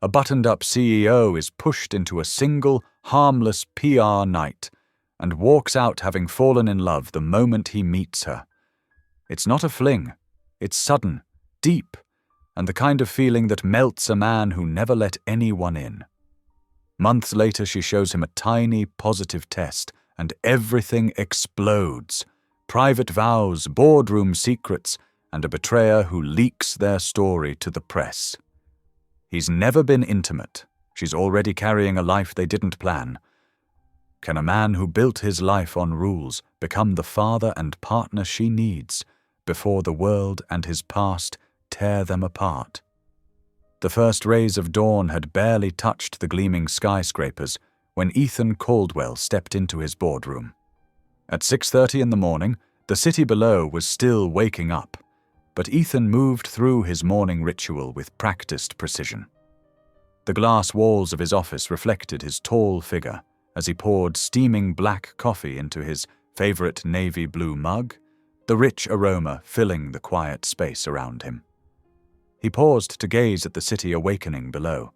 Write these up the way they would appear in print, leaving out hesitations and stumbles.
A buttoned-up CEO is pushed into a single, harmless PR night and walks out having fallen in love the moment he meets her. It's not a fling. It's sudden, deep, and the kind of feeling that melts a man who never let anyone in. Months later, she shows him a tiny, positive test, and everything explodes. Private vows, boardroom secrets, and a betrayer who leaks their story to the press. He's never been intimate. She's already carrying a life they didn't plan. Can a man who built his life on rules become the father and partner she needs before the world and his past tear them apart? The first rays of dawn had barely touched the gleaming skyscrapers when Ethan Caldwell stepped into his boardroom. At 6:30 in the morning, the city below was still waking up, but Ethan moved through his morning ritual with practiced precision. The glass walls of his office reflected his tall figure as he poured steaming black coffee into his favorite navy blue mug, the rich aroma filling the quiet space around him. He paused to gaze at the city awakening below.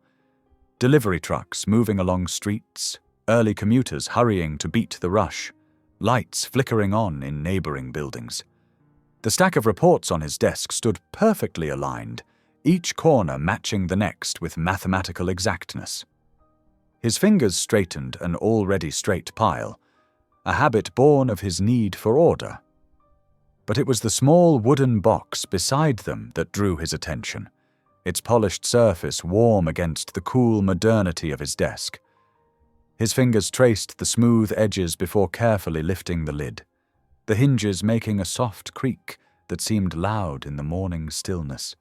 Delivery trucks moving along streets, early commuters hurrying to beat the rush, lights flickering on in neighboring buildings. The stack of reports on his desk stood perfectly aligned, each corner matching the next with mathematical exactness. His fingers straightened an already straight pile, a habit born of his need for order. But it was the small wooden box beside them that drew his attention, its polished surface warm against the cool modernity of his desk. His fingers traced the smooth edges before carefully lifting the lid, the hinges making a soft creak that seemed loud in the morning stillness.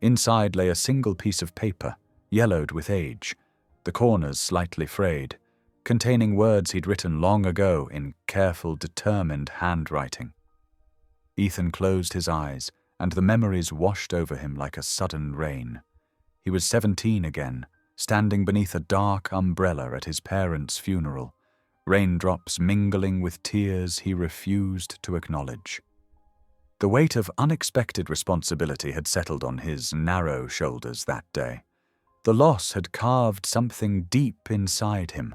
Inside lay a single piece of paper, yellowed with age, the corners slightly frayed, containing words he'd written long ago in careful, determined handwriting. Ethan closed his eyes, and the memories washed over him like a sudden rain. He was 17 again, standing beneath a dark umbrella at his parents' funeral, raindrops mingling with tears he refused to acknowledge. The weight of unexpected responsibility had settled on his narrow shoulders that day. The loss had carved something deep inside him,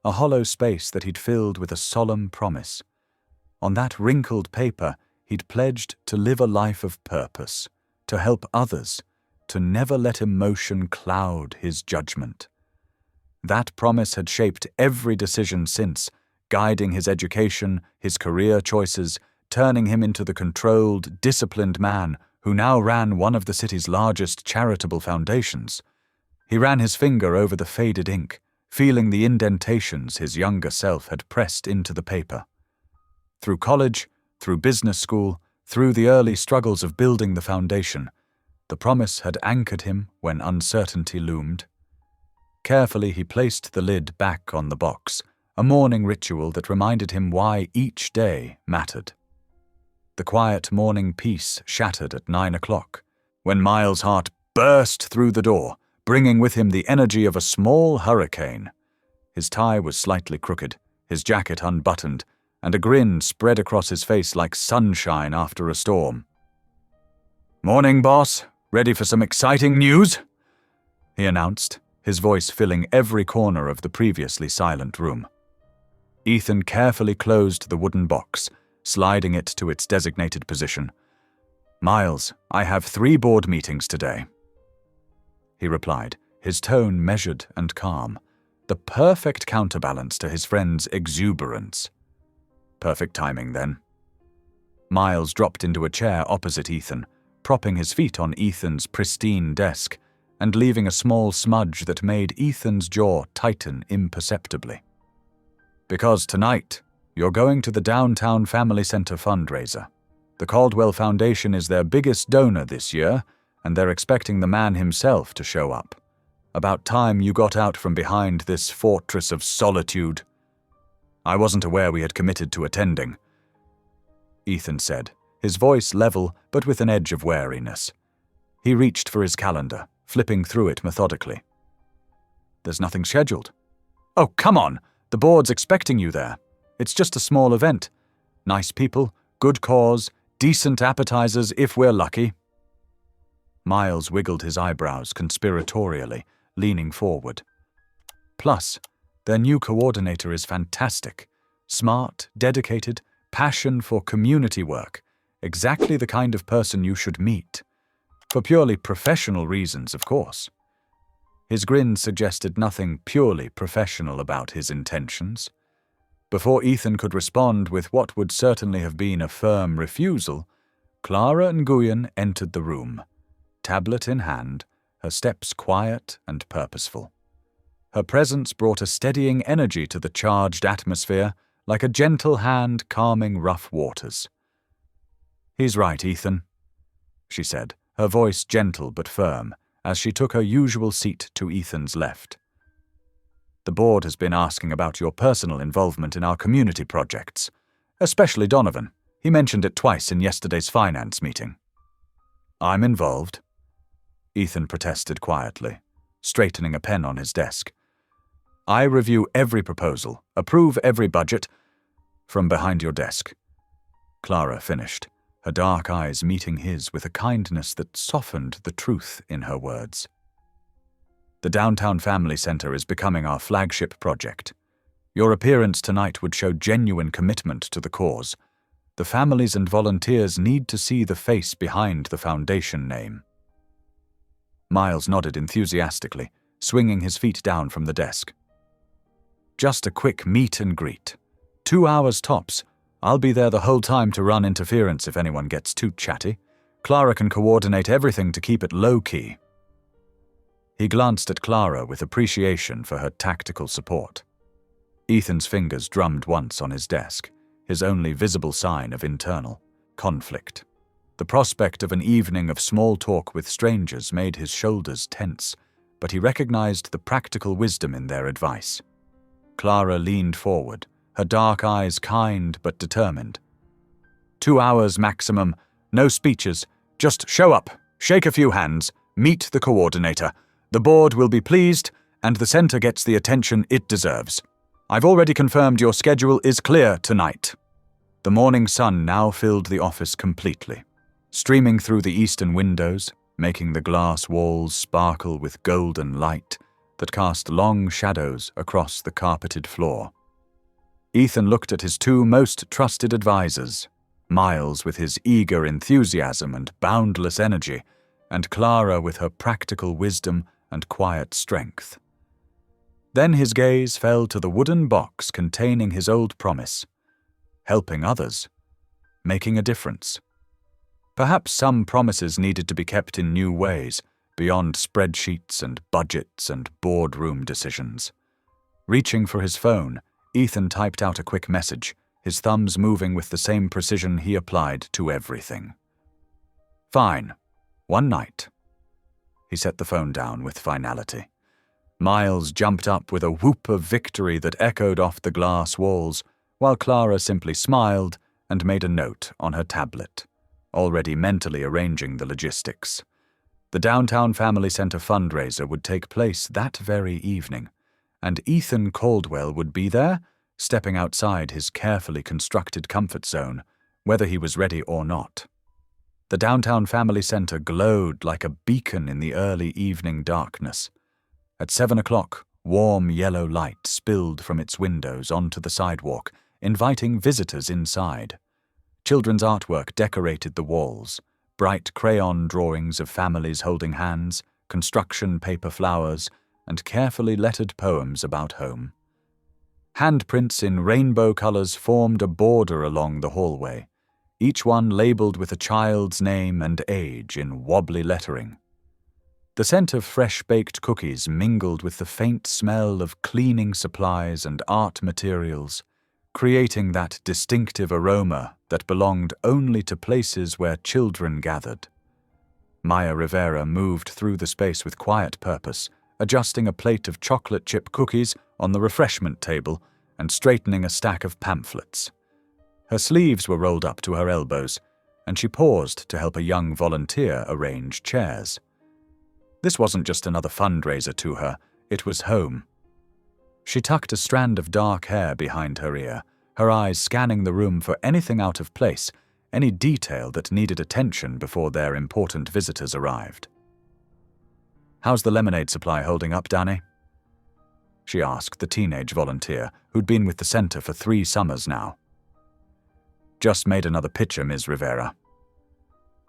a hollow space that he'd filled with a solemn promise. On that wrinkled paper, he'd pledged to live a life of purpose, to help others, to never let emotion cloud his judgment. That promise had shaped every decision since, guiding his education, his career choices, turning him into the controlled, disciplined man who now ran one of the city's largest charitable foundations. He ran his finger over the faded ink, feeling the indentations his younger self had pressed into the paper. Through college, through business school, through the early struggles of building the foundation, the promise had anchored him when uncertainty loomed. Carefully he placed the lid back on the box, a morning ritual that reminded him why each day mattered. The quiet morning peace shattered at 9 o'clock, when Miles' heart burst through the door, bringing with him the energy of a small hurricane. His tie was slightly crooked, his jacket unbuttoned, and a grin spread across his face like sunshine after a storm. "Morning, boss. Ready for some exciting news?" he announced, his voice filling every corner of the previously silent room. Ethan carefully closed the wooden box, sliding it to its designated position. "Miles, I have 3 board meetings today," he replied, his tone measured and calm, the perfect counterbalance to his friend's exuberance. Perfect timing, then. Miles dropped into a chair opposite Ethan, propping his feet on Ethan's pristine desk and leaving a small smudge that made Ethan's jaw tighten imperceptibly. "Because tonight, you're going to the Downtown Family Center fundraiser. The Caldwell Foundation is their biggest donor this year, and they're expecting the man himself to show up. About time you got out from behind this fortress of solitude." "I wasn't aware we had committed to attending," Ethan said, his voice level but with an edge of wariness. He reached for his calendar, flipping through it methodically. "There's nothing scheduled." "Oh, come on! The board's expecting you there. It's just a small event. Nice people, good cause, decent appetizers if we're lucky." Miles wiggled his eyebrows conspiratorially, leaning forward. Plus, their new coordinator is fantastic. Smart, dedicated, passion for community work. Exactly the kind of person you should meet. For purely professional reasons, of course. His grin suggested nothing purely professional about his intentions. Before Ethan could respond with what would certainly have been a firm refusal, Clara Nguyen entered the room, tablet in hand, her steps quiet and purposeful. Her presence brought a steadying energy to the charged atmosphere, like a gentle hand calming rough waters. "He's right, Ethan," she said, her voice gentle but firm, as she took her usual seat to Ethan's left. "The board has been asking about your personal involvement in our community projects, especially Donovan. He mentioned it twice in yesterday's finance meeting." "I'm involved," Ethan protested quietly, straightening a pen on his desk. "I review every proposal, approve every budget, from behind your desk," Clara finished, her dark eyes meeting his with a kindness that softened the truth in her words. "The Downtown Family Center is becoming our flagship project. Your appearance tonight would show genuine commitment to the cause. The families and volunteers need to see the face behind the foundation name." Miles nodded enthusiastically, swinging his feet down from the desk. "Just a quick meet and greet. 2 hours tops. I'll be there the whole time to run interference if anyone gets too chatty. Clara can coordinate everything to keep it low-key." He glanced at Clara with appreciation for her tactical support. Ethan's fingers drummed once on his desk, his only visible sign of internal conflict. The prospect of an evening of small talk with strangers made his shoulders tense, but he recognized the practical wisdom in their advice. Clara leaned forward, her dark eyes kind but determined. 2 hours maximum, no speeches, just show up, shake a few hands, meet the coordinator. The board will be pleased, and the center gets the attention it deserves. I've already confirmed your schedule is clear tonight." The morning sun now filled the office completely, streaming through the eastern windows, making the glass walls sparkle with golden light that cast long shadows across the carpeted floor. Ethan looked at his two most trusted advisors, Miles with his eager enthusiasm and boundless energy, and Clara with her practical wisdom and quiet strength. Then his gaze fell to the wooden box containing his old promise, helping others, making a difference. Perhaps some promises needed to be kept in new ways, beyond spreadsheets and budgets and boardroom decisions. Reaching for his phone, Ethan typed out a quick message, his thumbs moving with the same precision he applied to everything. "Fine. One night." He set the phone down with finality. Miles jumped up with a whoop of victory that echoed off the glass walls, while Clara simply smiled and made a note on her tablet, already mentally arranging the logistics. The Downtown Family Center fundraiser would take place that very evening, and Ethan Caldwell would be there, stepping outside his carefully constructed comfort zone, whether he was ready or not. The Downtown Family Center glowed like a beacon in the early evening darkness. At 7 o'clock, warm yellow light spilled from its windows onto the sidewalk, inviting visitors inside. Children's artwork decorated the walls, bright crayon drawings of families holding hands, construction paper flowers, and carefully lettered poems about home. Handprints in rainbow colors formed a border along the hallway, each one labeled with a child's name and age in wobbly lettering. The scent of fresh-baked cookies mingled with the faint smell of cleaning supplies and art materials, creating that distinctive aroma that belonged only to places where children gathered. Maya Rivera moved through the space with quiet purpose, adjusting a plate of chocolate chip cookies on the refreshment table and straightening a stack of pamphlets. Her sleeves were rolled up to her elbows, and she paused to help a young volunteer arrange chairs. This wasn't just another fundraiser to her, it was home. She tucked a strand of dark hair behind her ear, her eyes scanning the room for anything out of place, any detail that needed attention before their important visitors arrived. How's the lemonade supply holding up, Danny? She asked the teenage volunteer who'd been with the center for 3 summers now. Just made another pitcher, Ms. Rivera.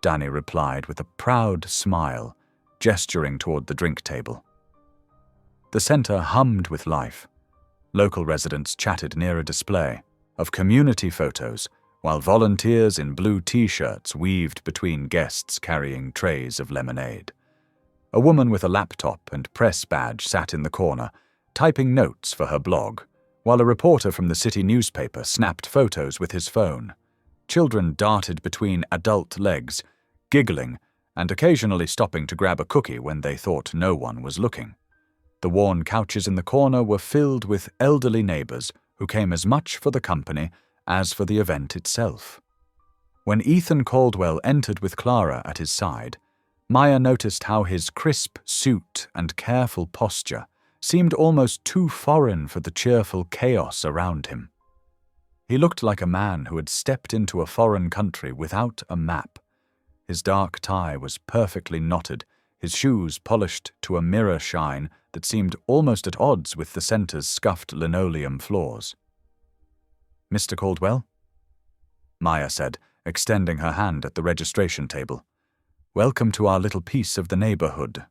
Danny replied with a proud smile, gesturing toward the drink table. The center hummed with life. Local residents chatted near a display of community photos, while volunteers in blue t-shirts weaved between guests carrying trays of lemonade. A woman with a laptop and press badge sat in the corner, typing notes for her blog, while a reporter from the city newspaper snapped photos with his phone. Children darted between adult legs, giggling and occasionally stopping to grab a cookie when they thought no one was looking. The worn couches in the corner were filled with elderly neighbors who came as much for the company as for the event itself. When Ethan Caldwell entered with Clara at his side, Maya noticed how his crisp suit and careful posture seemed almost too foreign for the cheerful chaos around him. He looked like a man who had stepped into a foreign country without a map. His dark tie was perfectly knotted, his shoes polished to a mirror shine that seemed almost at odds with the center's scuffed linoleum floors. "Mr. Caldwell?" Maya said, extending her hand at the registration table. "Welcome to our little piece of the neighborhood."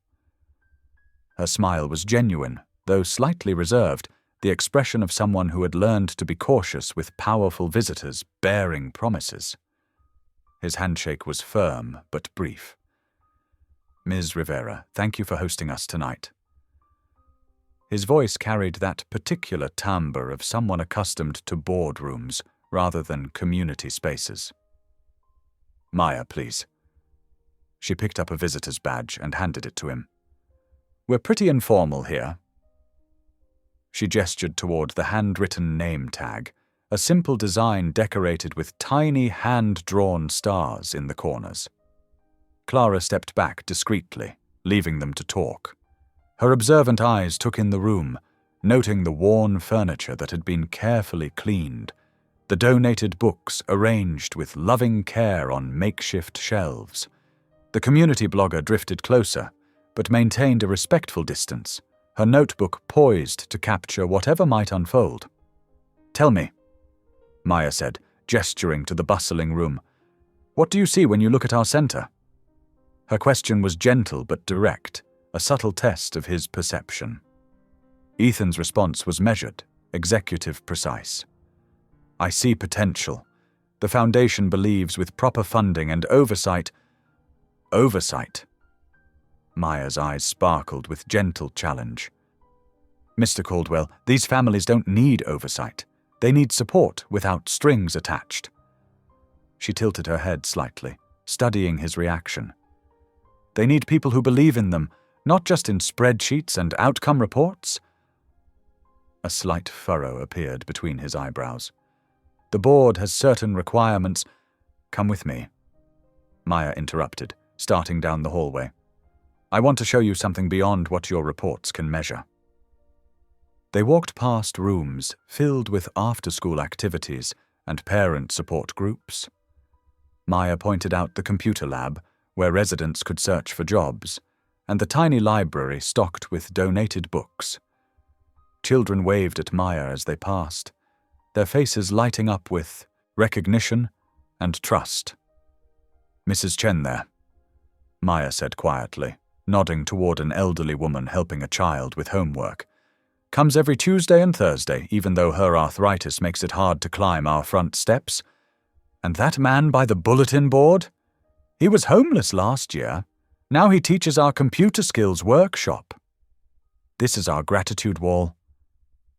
Her smile was genuine, though slightly reserved, the expression of someone who had learned to be cautious with powerful visitors bearing promises. His handshake was firm but brief. "Ms. Rivera, thank you for hosting us tonight." His voice carried that particular timbre of someone accustomed to boardrooms rather than community spaces. "Maya, please." She picked up a visitor's badge and handed it to him. "We're pretty informal here." She gestured toward the handwritten name tag, a simple design decorated with tiny hand-drawn stars in the corners. Clara stepped back discreetly, leaving them to talk. Her observant eyes took in the room, noting the worn furniture that had been carefully cleaned, the donated books arranged with loving care on makeshift shelves. The community blogger drifted closer, but maintained a respectful distance, her notebook poised to capture whatever might unfold. "Tell me," Maya said, gesturing to the bustling room, "what do you see when you look at our center?" Her question was gentle but direct, a subtle test of his perception. Ethan's response was measured, executive precise. "I see potential. The Foundation believes with proper funding and oversight—" "Oversight?" Maya's eyes sparkled with gentle challenge. "Mr. Caldwell, these families don't need oversight. They need support without strings attached." She tilted her head slightly, studying his reaction. "They need people who believe in them, not just in spreadsheets and outcome reports." A slight furrow appeared between his eyebrows. "The board has certain requirements—" "Come with me," Maya interrupted, starting down the hallway. "I want to show you something beyond what your reports can measure." They walked past rooms filled with after-school activities and parent support groups. Maya pointed out the computer lab, where residents could search for jobs, and the tiny library stocked with donated books. Children waved at Maya as they passed, their faces lighting up with recognition and trust. "Mrs. Chen there," Maya said quietly, nodding toward an elderly woman helping a child with homework. "Comes every Tuesday and Thursday, even though her arthritis makes it hard to climb our front steps. And that man by the bulletin board? He was homeless last year. Now he teaches our computer skills workshop." "This is our gratitude wall,"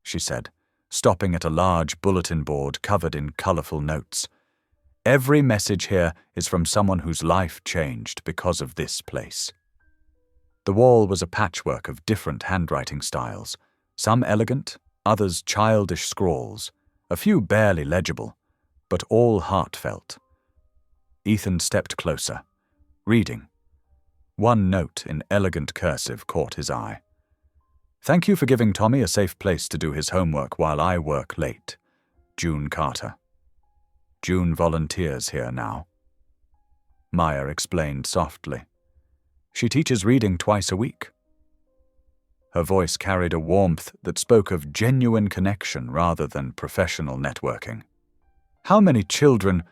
she said, stopping at a large bulletin board covered in colorful notes. "Every message here is from someone whose life changed because of this place." The wall was a patchwork of different handwriting styles, some elegant, others childish scrawls, a few barely legible, but all heartfelt. Ethan stepped closer, reading. One note in elegant cursive caught his eye. "Thank you for giving Tommy a safe place to do his homework while I work late. June Carter." "June volunteers here now," Maya explained softly. "She teaches reading twice a week. Her voice carried a warmth that spoke of genuine connection rather than professional networking. "How many children—"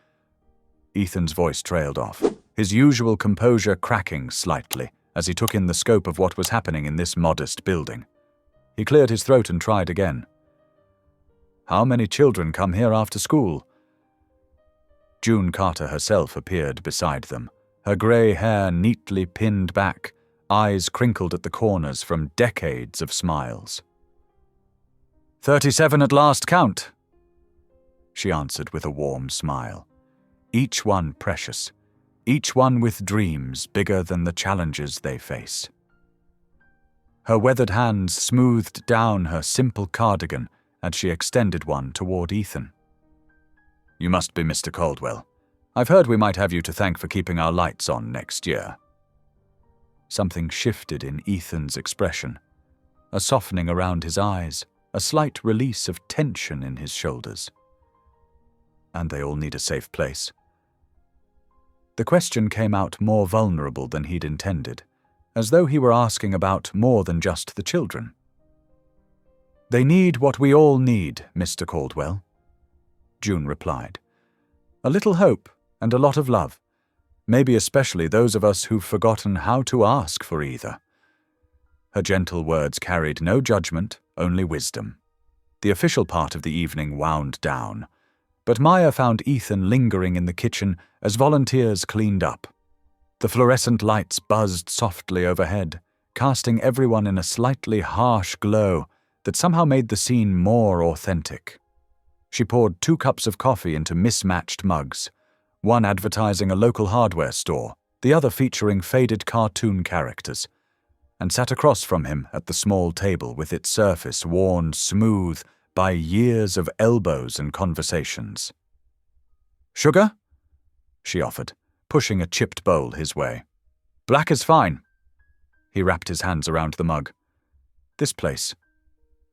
Ethan's voice trailed off, his usual composure cracking slightly as he took in the scope of what was happening in this modest building. He cleared his throat and tried again. "How many children come here after school?" June Carter herself appeared beside them, her grey hair neatly pinned back, eyes crinkled at the corners from decades of smiles. 37 at last count," she answered with a warm smile. Each one precious, each one with dreams bigger than the challenges they face. Her weathered hands smoothed down her simple cardigan as she extended one toward Ethan. "You must be Mr. Caldwell. I've heard we might have you to thank for keeping our lights on next year." Something shifted in Ethan's expression, a softening around his eyes, a slight release of tension in his shoulders. "And they all need a safe place." The question came out more vulnerable than he'd intended, as though he were asking about more than just the children. "They need what we all need, Mr. Caldwell," June replied. "A little hope and a lot of love, maybe especially those of us who've forgotten how to ask for either." Her gentle words carried no judgment, only wisdom. The official part of the evening wound down, but Maya found Ethan lingering in the kitchen as volunteers cleaned up. The fluorescent lights buzzed softly overhead, casting everyone in a slightly harsh glow that somehow made the scene more authentic. She poured 2 cups of coffee into mismatched mugs, one advertising a local hardware store, the other featuring faded cartoon characters, and sat across from him at the small table with its surface worn smooth by years of elbows and conversations. "Sugar?" she offered, pushing a chipped bowl his way. "Black is fine." He wrapped his hands around the mug. "This place,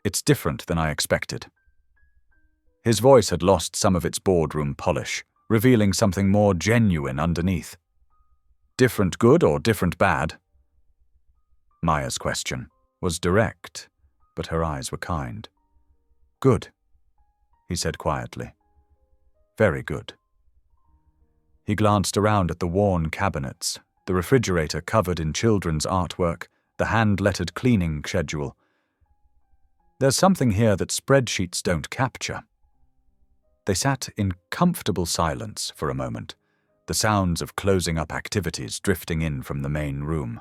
it's different than I expected." His voice had lost some of its boardroom polish, revealing something more genuine underneath. "Different good or different bad?" Maya's question was direct, but her eyes were kind. "Good," he said quietly. "Very good." He glanced around at the worn cabinets, the refrigerator covered in children's artwork, the hand-lettered cleaning schedule. "There's something here that spreadsheets don't capture." They sat in comfortable silence for a moment, the sounds of closing up activities drifting in from the main room.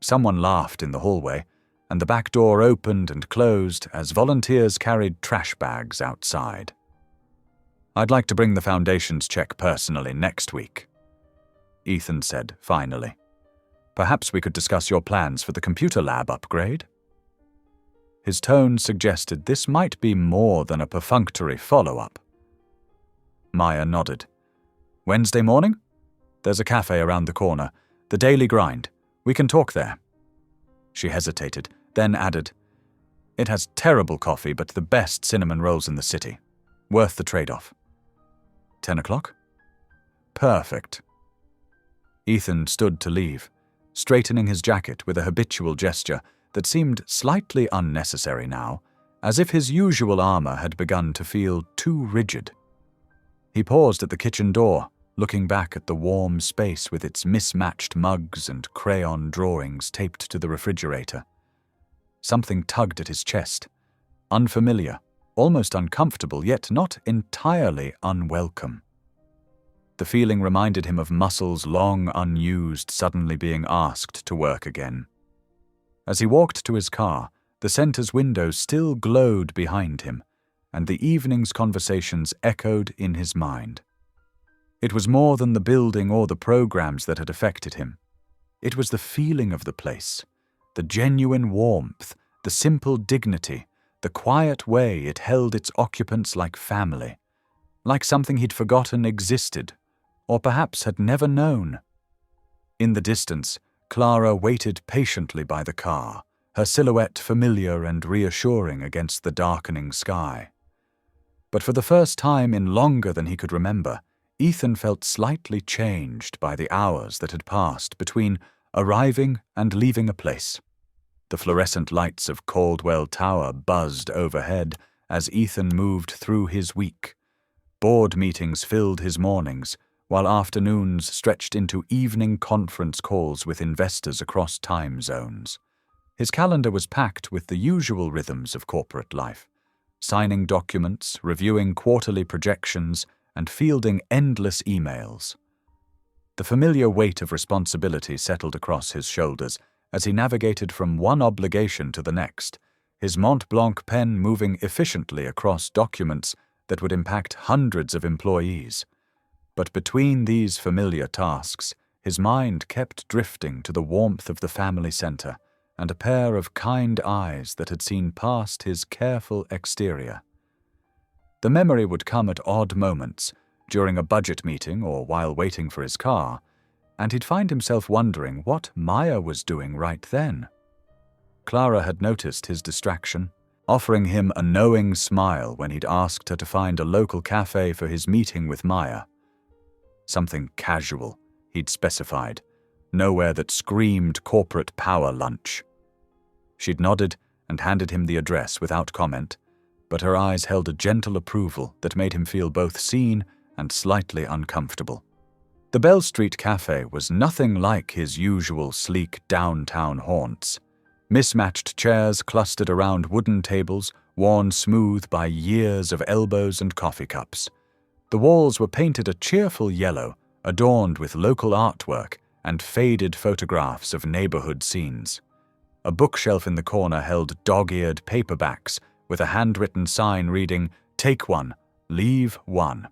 Someone laughed in the hallway, and the back door opened and closed as volunteers carried trash bags outside. "I'd like to bring the Foundation's check personally next week," Ethan said finally. "Perhaps we could discuss your plans for the computer lab upgrade?" His tone suggested this might be more than a perfunctory follow-up. Maya nodded. "Wednesday morning? There's a cafe around the corner, the Daily Grind. We can talk there." She hesitated, then added, "It has terrible coffee but the best cinnamon rolls in the city. Worth the trade-off." 10 o'clock? Perfect. Ethan stood to leave, straightening his jacket with a habitual gesture that seemed slightly unnecessary now, as if his usual armor had begun to feel too rigid. He paused at the kitchen door, looking back at the warm space with its mismatched mugs and crayon drawings taped to the refrigerator. Something tugged at his chest, unfamiliar, almost uncomfortable, yet not entirely unwelcome. The feeling reminded him of muscles long unused suddenly being asked to work again. As he walked to his car, the center's windows still glowed behind him, and the evening's conversations echoed in his mind. It was more than the building or the programs that had affected him. It was the feeling of the place, the genuine warmth, the simple dignity, the quiet way it held its occupants like family, like something he'd forgotten existed, or perhaps had never known. In the distance, Clara waited patiently by the car, her silhouette familiar and reassuring against the darkening sky. But for the first time in longer than he could remember, Ethan felt slightly changed by the hours that had passed between arriving and leaving a place. The fluorescent lights of Caldwell Tower buzzed overhead as Ethan moved through his week. Board meetings filled his mornings, while afternoons stretched into evening conference calls with investors across time zones. His calendar was packed with the usual rhythms of corporate life: signing documents, reviewing quarterly projections, and fielding endless emails. The familiar weight of responsibility settled across his shoulders as he navigated from one obligation to the next, his Mont Blanc pen moving efficiently across documents that would impact hundreds of employees. But between these familiar tasks, his mind kept drifting to the warmth of the family center and a pair of kind eyes that had seen past his careful exterior. The memory would come at odd moments, during a budget meeting or while waiting for his car, and he'd find himself wondering what Maya was doing right then. Clara had noticed his distraction, offering him a knowing smile when he'd asked her to find a local cafe for his meeting with Maya. Something casual, he'd specified, nowhere that screamed corporate power lunch. She'd nodded and handed him the address without comment, but her eyes held a gentle approval that made him feel both seen and slightly uncomfortable. The Bell Street Cafe was nothing like his usual sleek downtown haunts. Mismatched chairs clustered around wooden tables, worn smooth by years of elbows and coffee cups. The walls were painted a cheerful yellow, adorned with local artwork and faded photographs of neighborhood scenes. A bookshelf in the corner held dog-eared paperbacks with a handwritten sign reading, "Take one, leave one."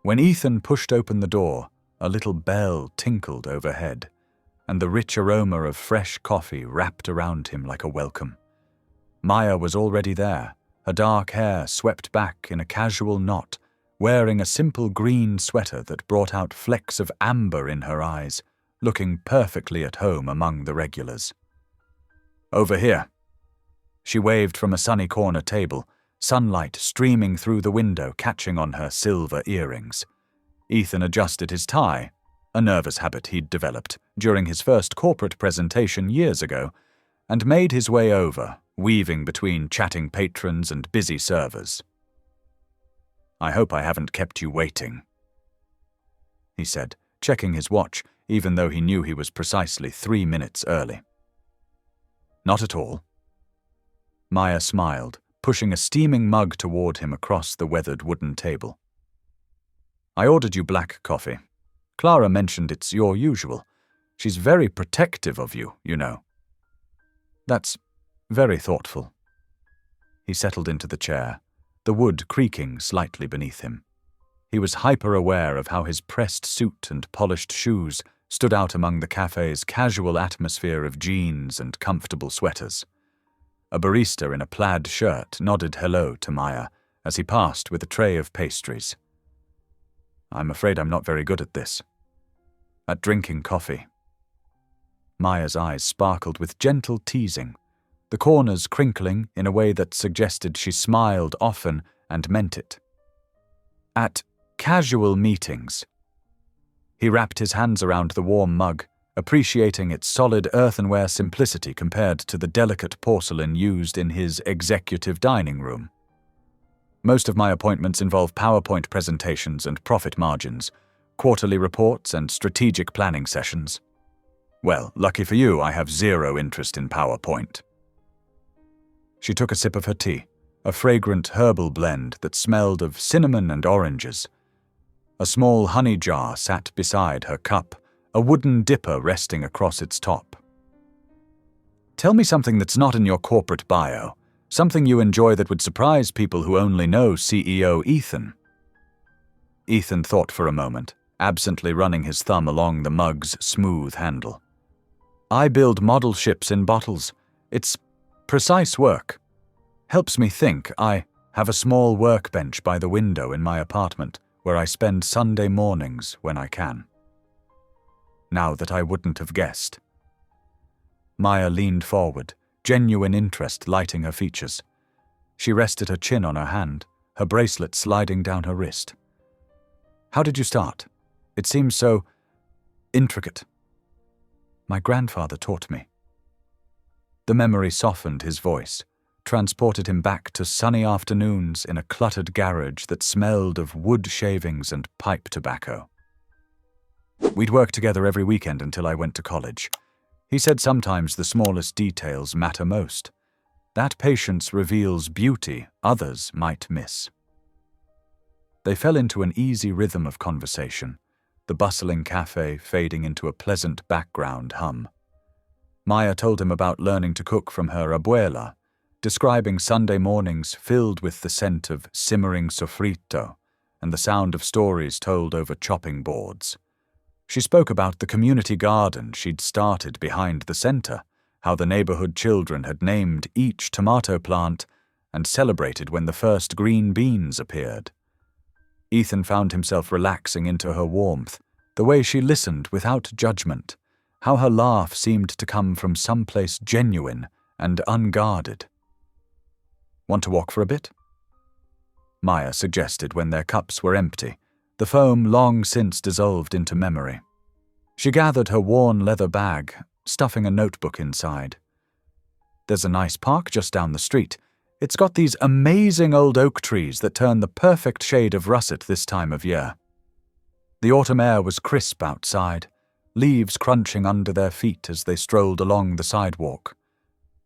When Ethan pushed open the door, a little bell tinkled overhead, and the rich aroma of fresh coffee wrapped around him like a welcome. Maya was already there, her dark hair swept back in a casual knot, wearing a simple green sweater that brought out flecks of amber in her eyes, looking perfectly at home among the regulars. "Over here." She waved from a sunny corner table, sunlight streaming through the window catching on her silver earrings. Ethan adjusted his tie, a nervous habit he'd developed during his first corporate presentation years ago, and made his way over, weaving between chatting patrons and busy servers. "I hope I haven't kept you waiting," he said, checking his watch, even though he knew he was precisely 3 minutes early. "Not at all." Maya smiled, pushing a steaming mug toward him across the weathered wooden table. "I ordered you black coffee. Clara mentioned it's your usual. She's very protective of you, you know." "That's very thoughtful." He settled into the chair, the wood creaking slightly beneath him. He was hyper-aware of how his pressed suit and polished shoes stood out among the cafe's casual atmosphere of jeans and comfortable sweaters. A barista in a plaid shirt nodded hello to Maya as he passed with a tray of pastries. "I'm afraid I'm not very good at this. At drinking coffee." Maya's eyes sparkled with gentle teasing, the corners crinkling in a way that suggested she smiled often and meant it. "At casual meetings." He wrapped his hands around the warm mug, appreciating its solid earthenware simplicity compared to the delicate porcelain used in his executive dining room. "Most of my appointments involve PowerPoint presentations and profit margins, quarterly reports and strategic planning sessions. Well, lucky for you, I have zero interest in PowerPoint." She took a sip of her tea, a fragrant herbal blend that smelled of cinnamon and oranges. A small honey jar sat beside her cup, a wooden dipper resting across its top. "Tell me something that's not in your corporate bio, something you enjoy that would surprise people who only know CEO Ethan." Ethan thought for a moment, absently running his thumb along the mug's smooth handle. "I build model ships in bottles. It's precise work. Helps me think. I have a small workbench by the window in my apartment where I spend Sunday mornings when I can." Now that I wouldn't have guessed. Maya leaned forward, genuine interest lighting her features. She rested her chin on her hand, her bracelet sliding down her wrist. "How did you start? It seems so intricate." "My grandfather taught me." The memory softened his voice, transported him back to sunny afternoons in a cluttered garage that smelled of wood shavings and pipe tobacco. We'd work together every weekend until I went to college. He said sometimes the smallest details matter most. That patience reveals beauty others might miss. They fell into an easy rhythm of conversation, the bustling cafe fading into a pleasant background hum. Maya told him about learning to cook from her abuela, describing Sunday mornings filled with the scent of simmering sofrito and the sound of stories told over chopping boards. She spoke about the community garden she'd started behind the center, how the neighborhood children had named each tomato plant and celebrated when the first green beans appeared. Ethan found himself relaxing into her warmth, the way she listened without judgment, how her laugh seemed to come from someplace genuine and unguarded. Want to walk for a bit? Maya suggested when their cups were empty, the foam long since dissolved into memory. She gathered her worn leather bag, stuffing a notebook inside. There's a nice park just down the street. It's got these amazing old oak trees that turn the perfect shade of russet this time of year. The autumn air was crisp outside, leaves crunching under their feet as they strolled along the sidewalk.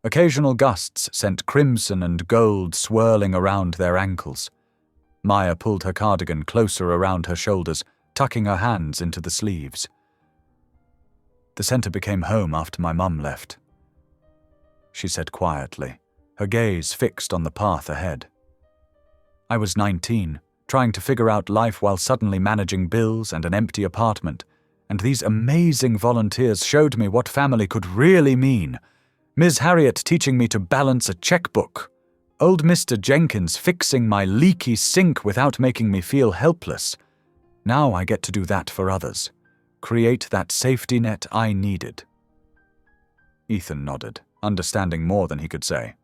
Occasional gusts sent crimson and gold swirling around their ankles. Maya pulled her cardigan closer around her shoulders, tucking her hands into the sleeves. The center became home after my mum left, she said quietly, her gaze fixed on the path ahead. I was 19, trying to figure out life while suddenly managing bills and an empty apartment, and these amazing volunteers showed me what family could really mean. Ms. Harriet teaching me to balance a checkbook. Old Mr. Jenkins fixing my leaky sink without making me feel helpless. Now I get to do that for others. Create that safety net I needed. Ethan nodded, understanding more than he could say.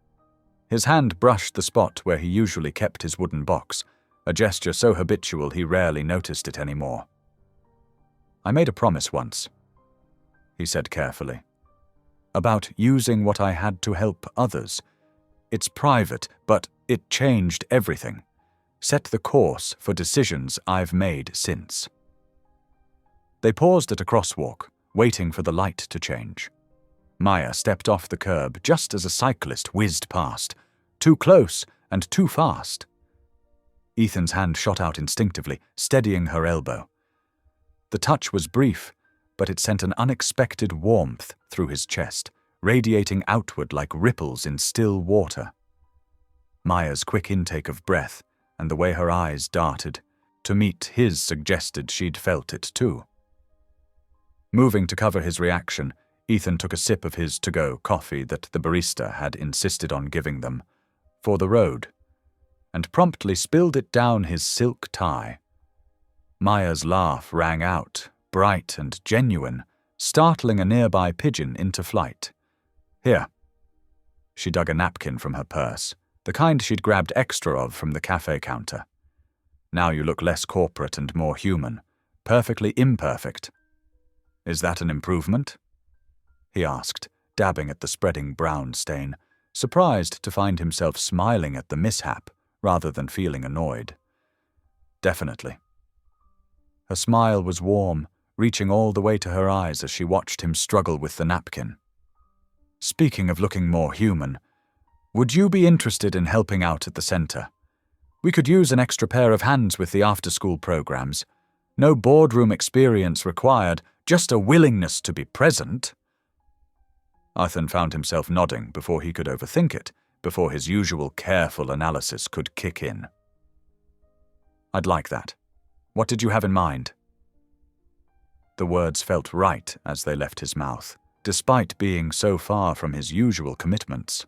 His hand brushed the spot where he usually kept his wooden box, a gesture so habitual he rarely noticed it anymore. I made a promise once, he said carefully, about using what I had to help others. It's private, but it changed everything. Set the course for decisions I've made since. They paused at a crosswalk, waiting for the light to change. Maya stepped off the curb just as a cyclist whizzed past, too close and too fast. Ethan's hand shot out instinctively, steadying her elbow. The touch was brief, but it sent an unexpected warmth through his chest, radiating outward like ripples in still water. Maya's quick intake of breath and the way her eyes darted to meet his suggested she'd felt it too. Moving to cover his reaction, Ethan took a sip of his to-go coffee that the barista had insisted on giving them, for the road, and promptly spilled it down his silk tie. Maya's laugh rang out, bright and genuine, startling a nearby pigeon into flight. Here. She dug a napkin from her purse, the kind she'd grabbed extra of from the cafe counter. Now you look less corporate and more human, perfectly imperfect. Is that an improvement? He asked, dabbing at the spreading brown stain, surprised to find himself smiling at the mishap rather than feeling annoyed. Definitely. Her smile was warm, reaching all the way to her eyes as she watched him struggle with the napkin. Speaking of looking more human, would you be interested in helping out at the center? We could use an extra pair of hands with the after-school programs. No boardroom experience required, just a willingness to be present. Ethan found himself nodding before he could overthink it, before his usual careful analysis could kick in. I'd like that. What did you have in mind? The words felt right as they left his mouth, despite being so far from his usual commitments.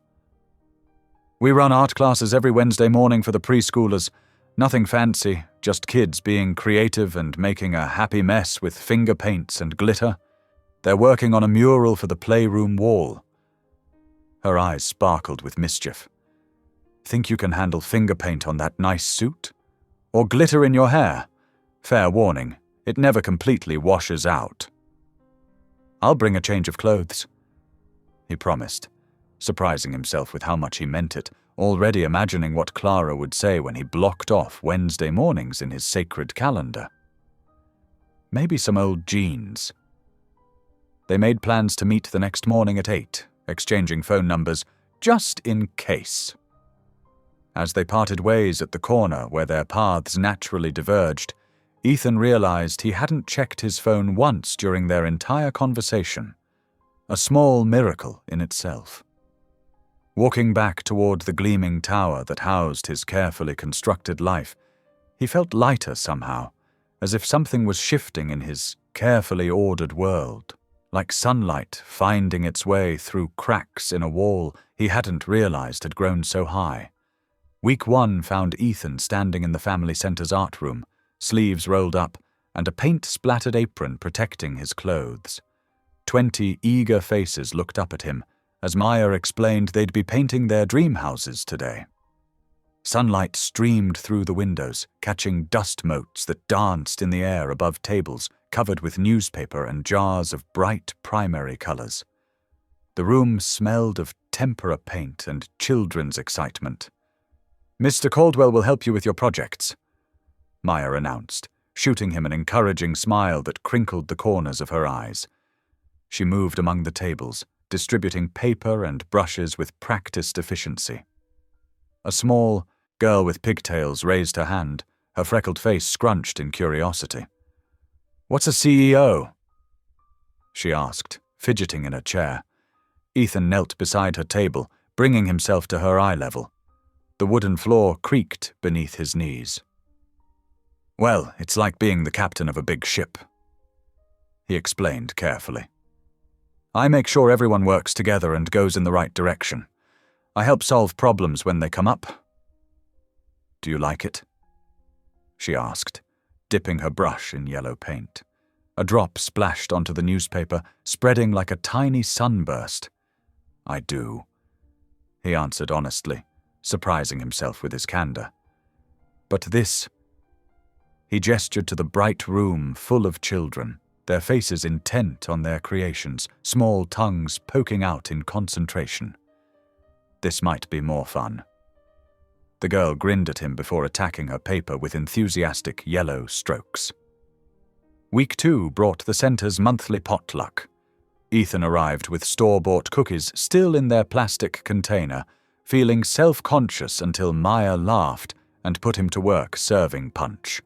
We run art classes every Wednesday morning for the preschoolers. Nothing fancy, just kids being creative and making a happy mess with finger paints and glitter. They're working on a mural for the playroom wall. Her eyes sparkled with mischief. Think you can handle finger paint on that nice suit? Or glitter in your hair? Fair warning, it never completely washes out. I'll bring a change of clothes, he promised, surprising himself with how much he meant it, already imagining what Clara would say when he blocked off Wednesday mornings in his sacred calendar. Maybe some old jeans. They made plans to meet the next morning at 8, exchanging phone numbers just in case. As they parted ways at the corner where their paths naturally diverged, Ethan realized he hadn't checked his phone once during their entire conversation. A small miracle in itself. Walking back toward the gleaming tower that housed his carefully constructed life, he felt lighter somehow, as if something was shifting in his carefully ordered world, like sunlight finding its way through cracks in a wall he hadn't realized had grown so high. Week 1 found Ethan standing in the family center's art room, sleeves rolled up, and a paint-splattered apron protecting his clothes. 20 eager faces looked up at him, as Maya explained they'd be painting their dream houses today. Sunlight streamed through the windows, catching dust motes that danced in the air above tables covered with newspaper and jars of bright primary colors. The room smelled of tempera paint and children's excitement. "Mr. Caldwell will help you with your projects," Maya announced, shooting him an encouraging smile that crinkled the corners of her eyes. She moved among the tables, distributing paper and brushes with practiced efficiency. A small girl with pigtails raised her hand, her freckled face scrunched in curiosity. "What's a CEO?" she asked, fidgeting in her chair. Ethan knelt beside her table, bringing himself to her eye level. The wooden floor creaked beneath his knees. "Well, it's like being the captain of a big ship," he explained carefully. "I make sure everyone works together and goes in the right direction. I help solve problems when they come up." "Do you like it?" she asked, dipping her brush in yellow paint. A drop splashed onto the newspaper, spreading like a tiny sunburst. "I do," he answered honestly, surprising himself with his candor. "But this—" He gestured to the bright room full of children, their faces intent on their creations, small tongues poking out in concentration. "This might be more fun." The girl grinned at him before attacking her paper with enthusiastic yellow strokes. Week 2 brought the center's monthly potluck. Ethan arrived with store-bought cookies still in their plastic container, feeling self-conscious until Maya laughed and put him to work serving punch.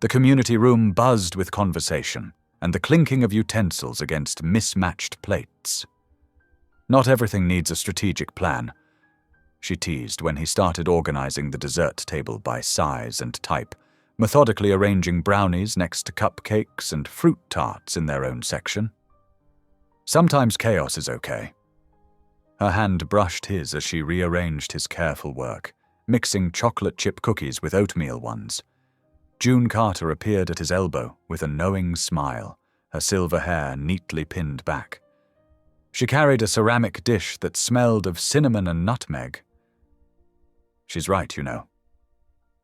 The community room buzzed with conversation and the clinking of utensils against mismatched plates. "Not everything needs a strategic plan," she teased when he started organizing the dessert table by size and type, methodically arranging brownies next to cupcakes and fruit tarts in their own section. "Sometimes chaos is okay." Her hand brushed his as she rearranged his careful work, mixing chocolate chip cookies with oatmeal ones. June Carter appeared at his elbow with a knowing smile, her silver hair neatly pinned back. She carried a ceramic dish that smelled of cinnamon and nutmeg. "She's right, you know,"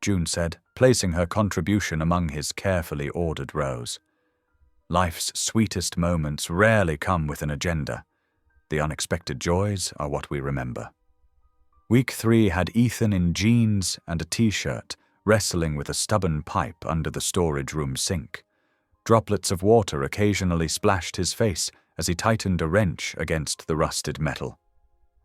June said, placing her contribution among his carefully ordered rows. "Life's sweetest moments rarely come with an agenda. The unexpected joys are what we remember." Week 3 had Ethan in jeans and a t-shirt, wrestling with a stubborn pipe under the storage room sink. Droplets of water occasionally splashed his face as he tightened a wrench against the rusted metal.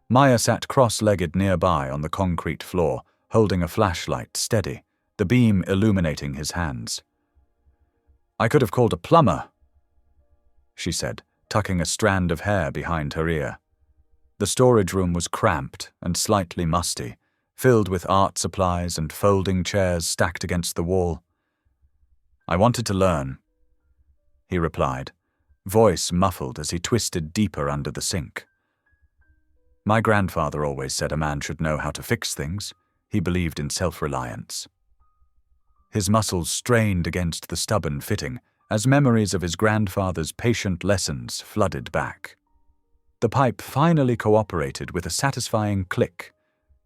Maya sat cross-legged nearby on the concrete floor, holding a flashlight steady, the beam illuminating his hands. "I could have called a plumber," she said, tucking a strand of hair behind her ear. The storage room was cramped and slightly musty, filled with art supplies and folding chairs stacked against the wall. "I wanted to learn," he replied, voice muffled as he twisted deeper under the sink. "My grandfather always said a man should know how to fix things. He believed in self-reliance." His muscles strained against the stubborn fitting as memories of his grandfather's patient lessons flooded back. The pipe finally cooperated with a satisfying click,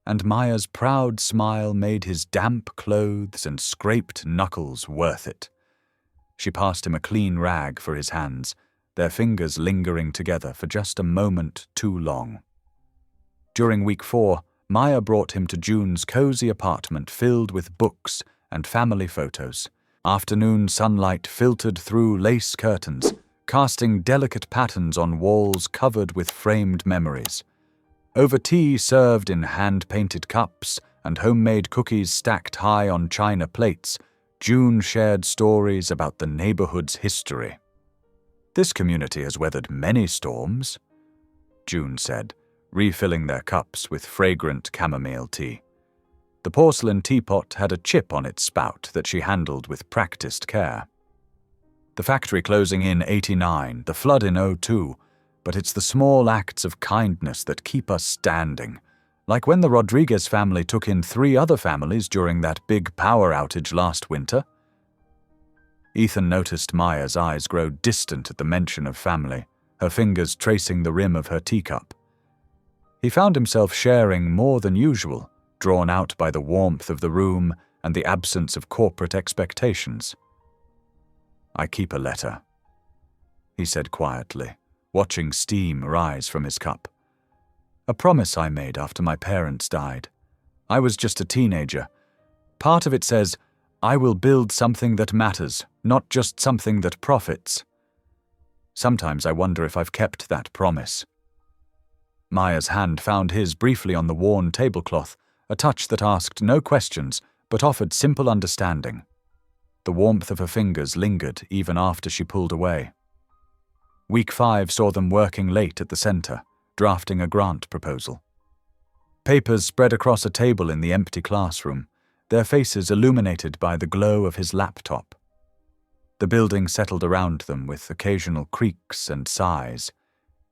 and Maya's proud smile made his damp clothes and scraped knuckles worth it. She passed him a clean rag for his hands, their fingers lingering together for just a moment too long. During week 4, Maya brought him to June's cozy apartment filled with books and family photos. Afternoon sunlight filtered through lace curtains, casting delicate patterns on walls covered with framed memories. Over tea served in hand-painted cups and homemade cookies stacked high on china plates, June shared stories about the neighborhood's history. "This community has weathered many storms," June said, refilling their cups with fragrant chamomile tea. The porcelain teapot had a chip on its spout that she handled with practiced care. "The factory closing in '89, the flood in '02, but it's the small acts of kindness that keep us standing, like when the Rodriguez family took in 3 other families during that big power outage last winter." Ethan noticed Maya's eyes grow distant at the mention of family, her fingers tracing the rim of her teacup. He found himself sharing more than usual, drawn out by the warmth of the room and the absence of corporate expectations. "I keep a letter," he said quietly, watching steam rise from his cup. "A promise I made after my parents died. I was just a teenager. Part of it says, I will build something that matters, not just something that profits. Sometimes I wonder if I've kept that promise." Maya's hand found his briefly on the worn tablecloth, a touch that asked no questions but offered simple understanding. The warmth of her fingers lingered even after she pulled away. Week 5 saw them working late at the center, drafting a grant proposal. Papers spread across a table in the empty classroom, their faces illuminated by the glow of his laptop. The building settled around them with occasional creaks and sighs.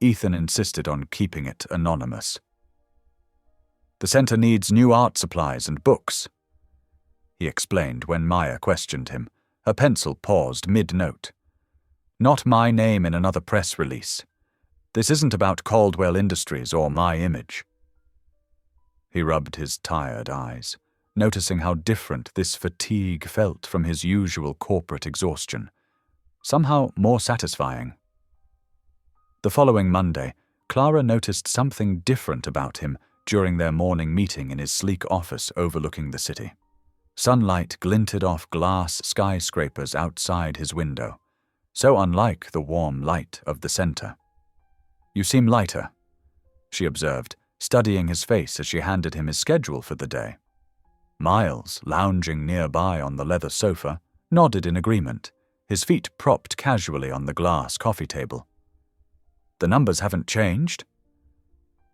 Ethan insisted on keeping it anonymous. "The center needs new art supplies and books," he explained when Maya questioned him, her pencil paused mid-note. "Not my name in another press release. This isn't about Caldwell Industries or my image." He rubbed his tired eyes, noticing how different this fatigue felt from his usual corporate exhaustion, somehow more satisfying. The following Monday, Clara noticed something different about him during their morning meeting in his sleek office overlooking the city. Sunlight glinted off glass skyscrapers outside his window, so unlike the warm light of the center. "You seem lighter," she observed, studying his face as she handed him his schedule for the day. Miles, lounging nearby on the leather sofa, nodded in agreement, his feet propped casually on the glass coffee table. "The numbers haven't changed,"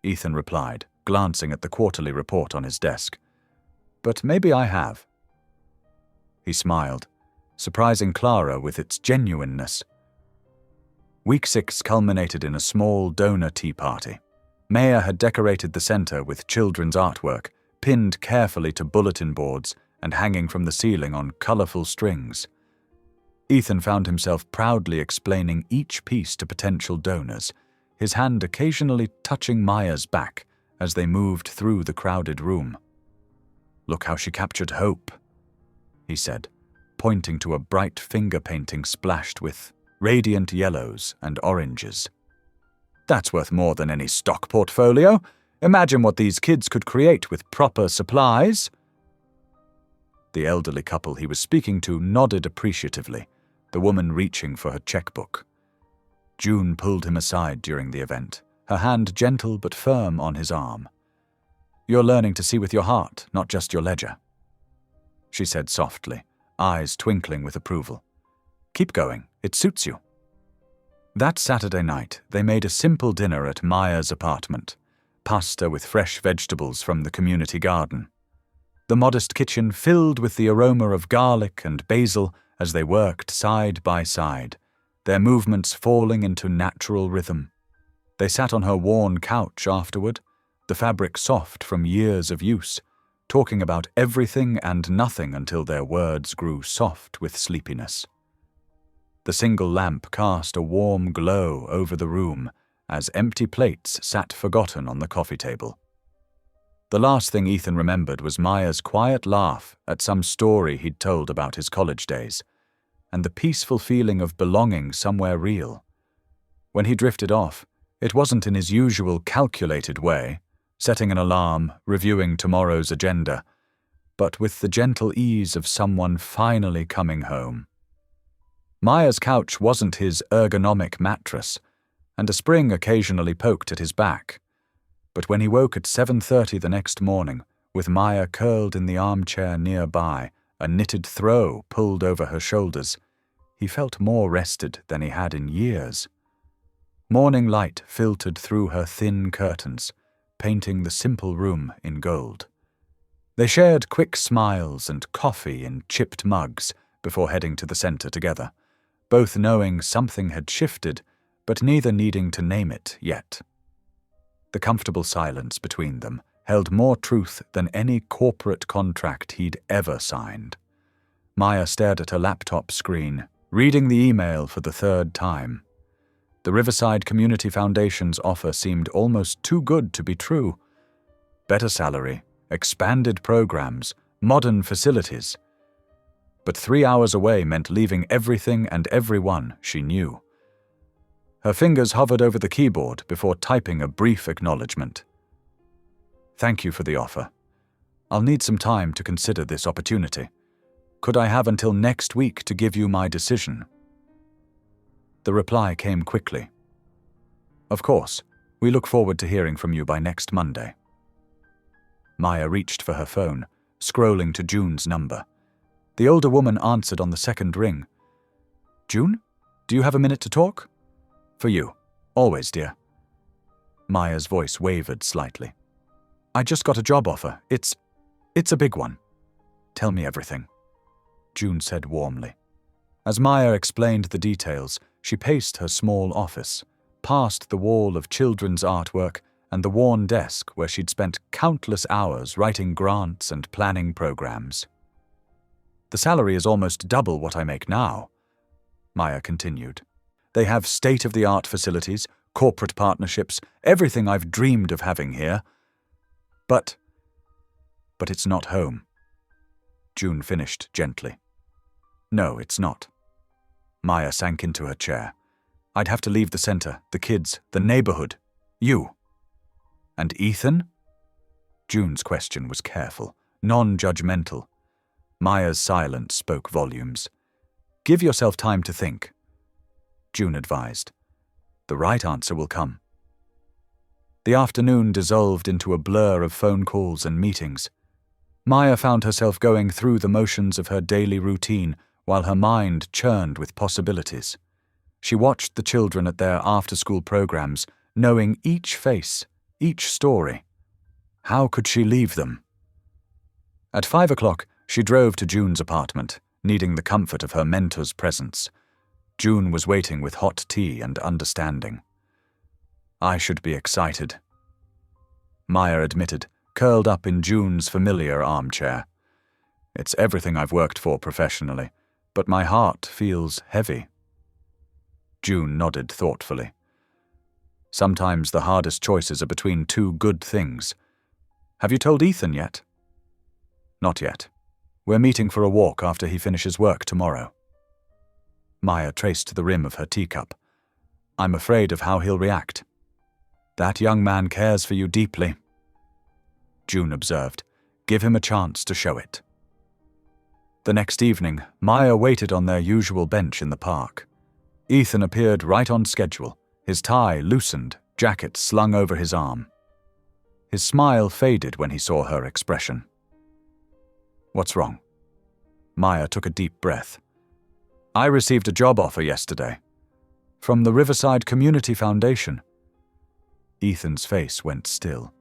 Ethan replied, glancing at the quarterly report on his desk. "But maybe I have." He smiled, surprising Clara with its genuineness. Week 6 culminated in a small donor tea party. Maya had decorated the center with children's artwork, pinned carefully to bulletin boards and hanging from the ceiling on colorful strings. Ethan found himself proudly explaining each piece to potential donors, his hand occasionally touching Maya's back as they moved through the crowded room. "Look how she captured hope," he said, pointing to a bright finger painting splashed with radiant yellows and oranges. "That's worth more than any stock portfolio. Imagine what these kids could create with proper supplies." The elderly couple he was speaking to nodded appreciatively, the woman reaching for her checkbook. June pulled him aside during the event, her hand gentle but firm on his arm. "You're learning to see with your heart, not just your ledger," she said softly, eyes twinkling with approval. "Keep going, it suits you." That Saturday night, they made a simple dinner at Maya's apartment, pasta with fresh vegetables from the community garden. The modest kitchen filled with the aroma of garlic and basil as they worked side by side, their movements falling into natural rhythm. They sat on her worn couch afterward, the fabric soft from years of use, talking about everything and nothing until their words grew soft with sleepiness. The single lamp cast a warm glow over the room as empty plates sat forgotten on the coffee table. The last thing Ethan remembered was Maya's quiet laugh at some story he'd told about his college days, and the peaceful feeling of belonging somewhere real. When he drifted off, it wasn't in his usual calculated way, setting an alarm, reviewing tomorrow's agenda, but with the gentle ease of someone finally coming home. Maya's couch wasn't his ergonomic mattress, and a spring occasionally poked at his back. But when he woke at 7:30 the next morning, with Maya curled in the armchair nearby, a knitted throw pulled over her shoulders, he felt more rested than he had in years. Morning light filtered through her thin curtains, painting the simple room in gold. They shared quick smiles and coffee in chipped mugs before heading to the center together, both knowing something had shifted, but neither needing to name it yet. The comfortable silence between them held more truth than any corporate contract he'd ever signed. Maya stared at her laptop screen, reading the email for the third time. The Riverside Community Foundation's offer seemed almost too good to be true. Better salary, expanded programs, modern facilities. But 3 hours away meant leaving everything and everyone she knew. Her fingers hovered over the keyboard before typing a brief acknowledgement. "Thank you for the offer. I'll need some time to consider this opportunity. Could I have until next week to give you my decision?" The reply came quickly. "Of course, we look forward to hearing from you by next Monday." Maya reached for her phone, scrolling to June's number. The older woman answered on the second ring. "June, do you have a minute to talk?" "For you. Always, dear." Maya's voice wavered slightly. "I just got a job offer. It's a big one. Tell me everything," June said warmly. As Maya explained the details, she paced her small office, past the wall of children's artwork and the worn desk where she'd spent countless hours writing grants and planning programs. "The salary is almost double what I make now," Maya continued. "They have state-of-the-art facilities, corporate partnerships, everything I've dreamed of having here. But it's not home," June finished gently. "No, it's not." Maya sank into her chair. "I'd have to leave the center, the kids, the neighborhood. You." "And Ethan?" June's question was careful, non-judgmental. Maya's silence spoke volumes. "Give yourself time to think," June advised. "The right answer will come." The afternoon dissolved into a blur of phone calls and meetings. Maya found herself going through the motions of her daily routine while her mind churned with possibilities. She watched the children at their after-school programs, knowing each face, each story. How could she leave them? At 5 o'clock, she drove to June's apartment, needing the comfort of her mentor's presence. June was waiting with hot tea and understanding. "I should be excited," Maya admitted, curled up in June's familiar armchair. "It's everything I've worked for professionally, but my heart feels heavy." June nodded thoughtfully. "Sometimes the hardest choices are between two good things. Have you told Ethan yet?" "Not yet. We're meeting for a walk after he finishes work tomorrow." Maya traced the rim of her teacup. "I'm afraid of how he'll react." "That young man cares for you deeply," June observed. "Give him a chance to show it." The next evening, Maya waited on their usual bench in the park. Ethan appeared right on schedule, his tie loosened, jacket slung over his arm. His smile faded when he saw her expression. "What's wrong?" Maya took a deep breath. "I received a job offer yesterday. From the Riverside Community Foundation." Ethan's face went still.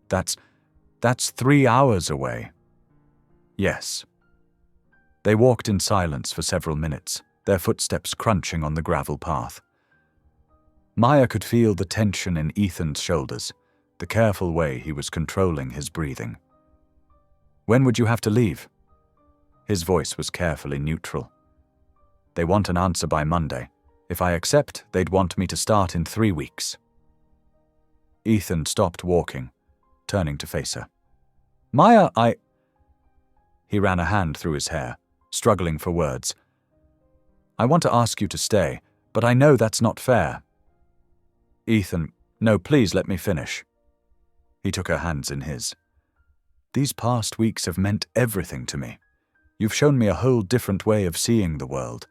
That's 3 hours away." "Yes." They walked in silence for several minutes, their footsteps crunching on the gravel path. Maya could feel the tension in Ethan's shoulders, the careful way he was controlling his breathing. "When would you have to leave?" His voice was carefully neutral. "They want an answer by Monday. If I accept, they'd want me to start in 3 weeks." Ethan stopped walking, turning to face her. "Maya, He ran a hand through his hair, struggling for words. "I want to ask you to stay, but I know that's not fair." "Ethan, no, please let me finish." He took her hands in his. These past weeks have meant everything to me. You've shown me a whole different way of seeing the world.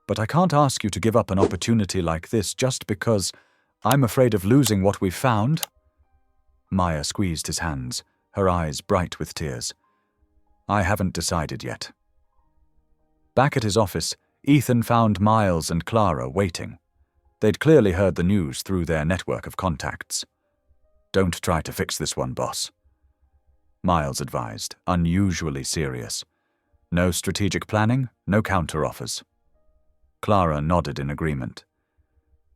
But I can't ask you to give up an opportunity like this just because I'm afraid of losing what we've found. Maya squeezed his hands, her eyes bright with tears. I haven't decided yet. Back at his office, Ethan found Miles and Clara waiting. They'd clearly heard the news through their network of contacts. Don't try to fix this one, boss. Miles advised, unusually serious. No strategic planning, no counter-offers. Clara nodded in agreement.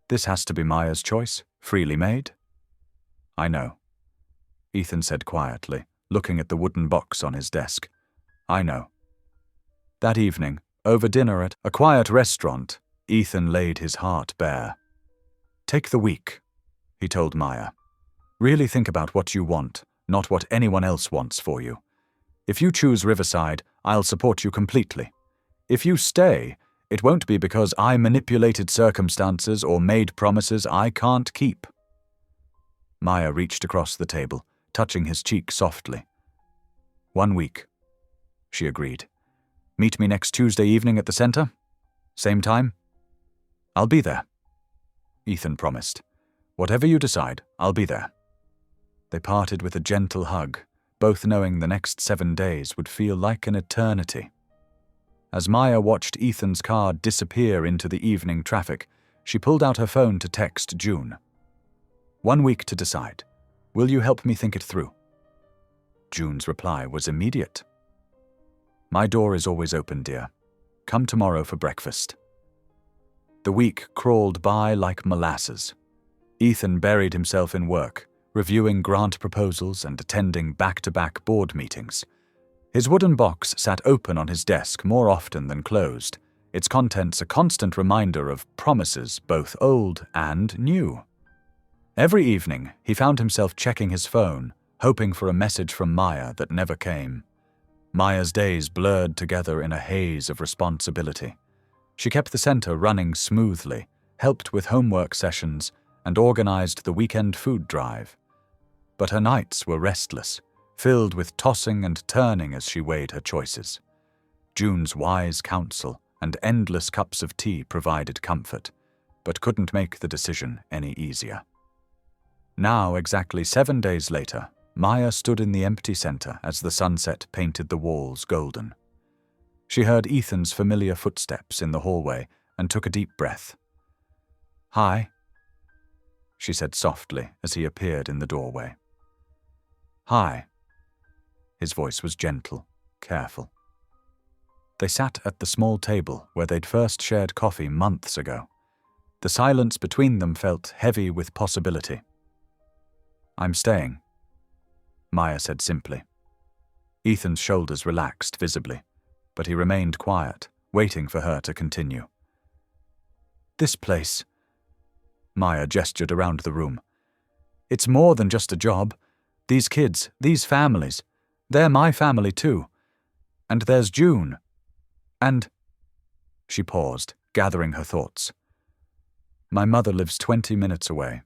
This has to be Maya's choice, freely made. I know, Ethan said quietly, looking at the wooden box on his desk. I know. That evening, over dinner at a quiet restaurant, Ethan laid his heart bare. Take the week, he told Maya. Really think about what you want, not what anyone else wants for you. If you choose Riverside, I'll support you completely. If you stay, it won't be because I manipulated circumstances or made promises I can't keep. Maya reached across the table, touching his cheek softly. 1 week, she agreed. Meet me next Tuesday evening at the center? Same time? I'll be there, Ethan promised. Whatever you decide, I'll be there. They parted with a gentle hug, both knowing the next 7 days would feel like an eternity. As Maya watched Ethan's car disappear into the evening traffic, she pulled out her phone to text June. 1 week to decide. Will you help me think it through? June's reply was immediate. My door is always open, dear. Come tomorrow for breakfast. The week crawled by like molasses. Ethan buried himself in work, reviewing grant proposals and attending back-to-back board meetings. His wooden box sat open on his desk more often than closed, its contents a constant reminder of promises both old and new. Every evening, he found himself checking his phone, hoping for a message from Maya that never came. Maya's days blurred together in a haze of responsibility. She kept the center running smoothly, helped with homework sessions, and organized the weekend food drive. But her nights were restless, filled with tossing and turning as she weighed her choices. June's wise counsel and endless cups of tea provided comfort, but couldn't make the decision any easier. Now, exactly 7 days later, Maya stood in the empty center as the sunset painted the walls golden. She heard Ethan's familiar footsteps in the hallway and took a deep breath. Hi, she said softly as he appeared in the doorway. Hi. His voice was gentle, careful. They sat at the small table where they'd first shared coffee months ago. The silence between them felt heavy with possibility. I'm staying, Maya said simply. Ethan's shoulders relaxed visibly, but he remained quiet, waiting for her to continue. This place, Maya gestured around the room. It's more than just a job. These kids, these families, they're my family too. And there's June. And... She paused, gathering her thoughts. My mother lives 20 minutes away.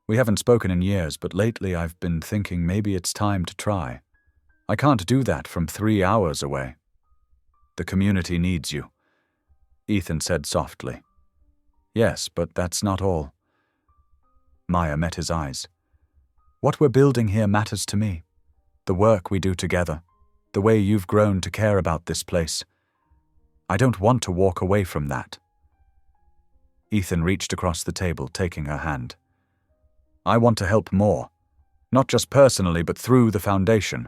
We haven't spoken in years, but lately I've been thinking maybe it's time to try. I can't do that from 3 hours away. The community needs you, Ethan said softly. Yes, but that's not all. Maya met his eyes. What we're building here matters to me. The work we do together, the way you've grown to care about this place. I don't want to walk away from that. Ethan reached across the table, taking her hand. I want to help more. Not just personally, but through the foundation.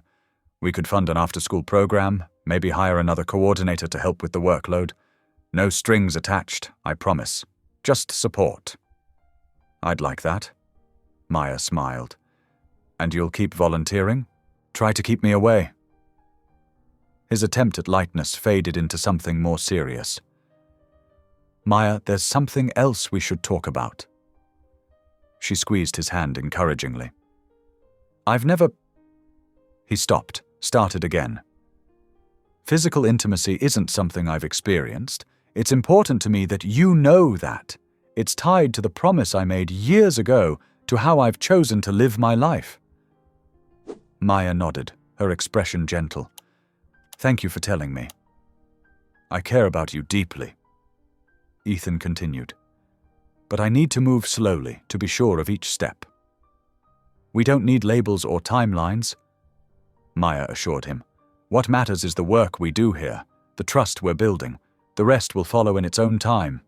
We could fund an after-school program, maybe hire another coordinator to help with the workload. No strings attached, I promise. Just support. I'd like that. Maya smiled. And you'll keep volunteering? Try to keep me away. His attempt at lightness faded into something more serious. Maya, there's something else we should talk about. She squeezed his hand encouragingly. I've never... He stopped, started again. Physical intimacy isn't something I've experienced. It's important to me that you know that. It's tied to the promise I made years ago to how I've chosen to live my life. Maya nodded, her expression gentle. Thank you for telling me. I care about you deeply. Ethan continued. But I need to move slowly to be sure of each step. We don't need labels or timelines, Maya assured him. What matters is the work we do here, the trust we're building. The rest will follow in its own time.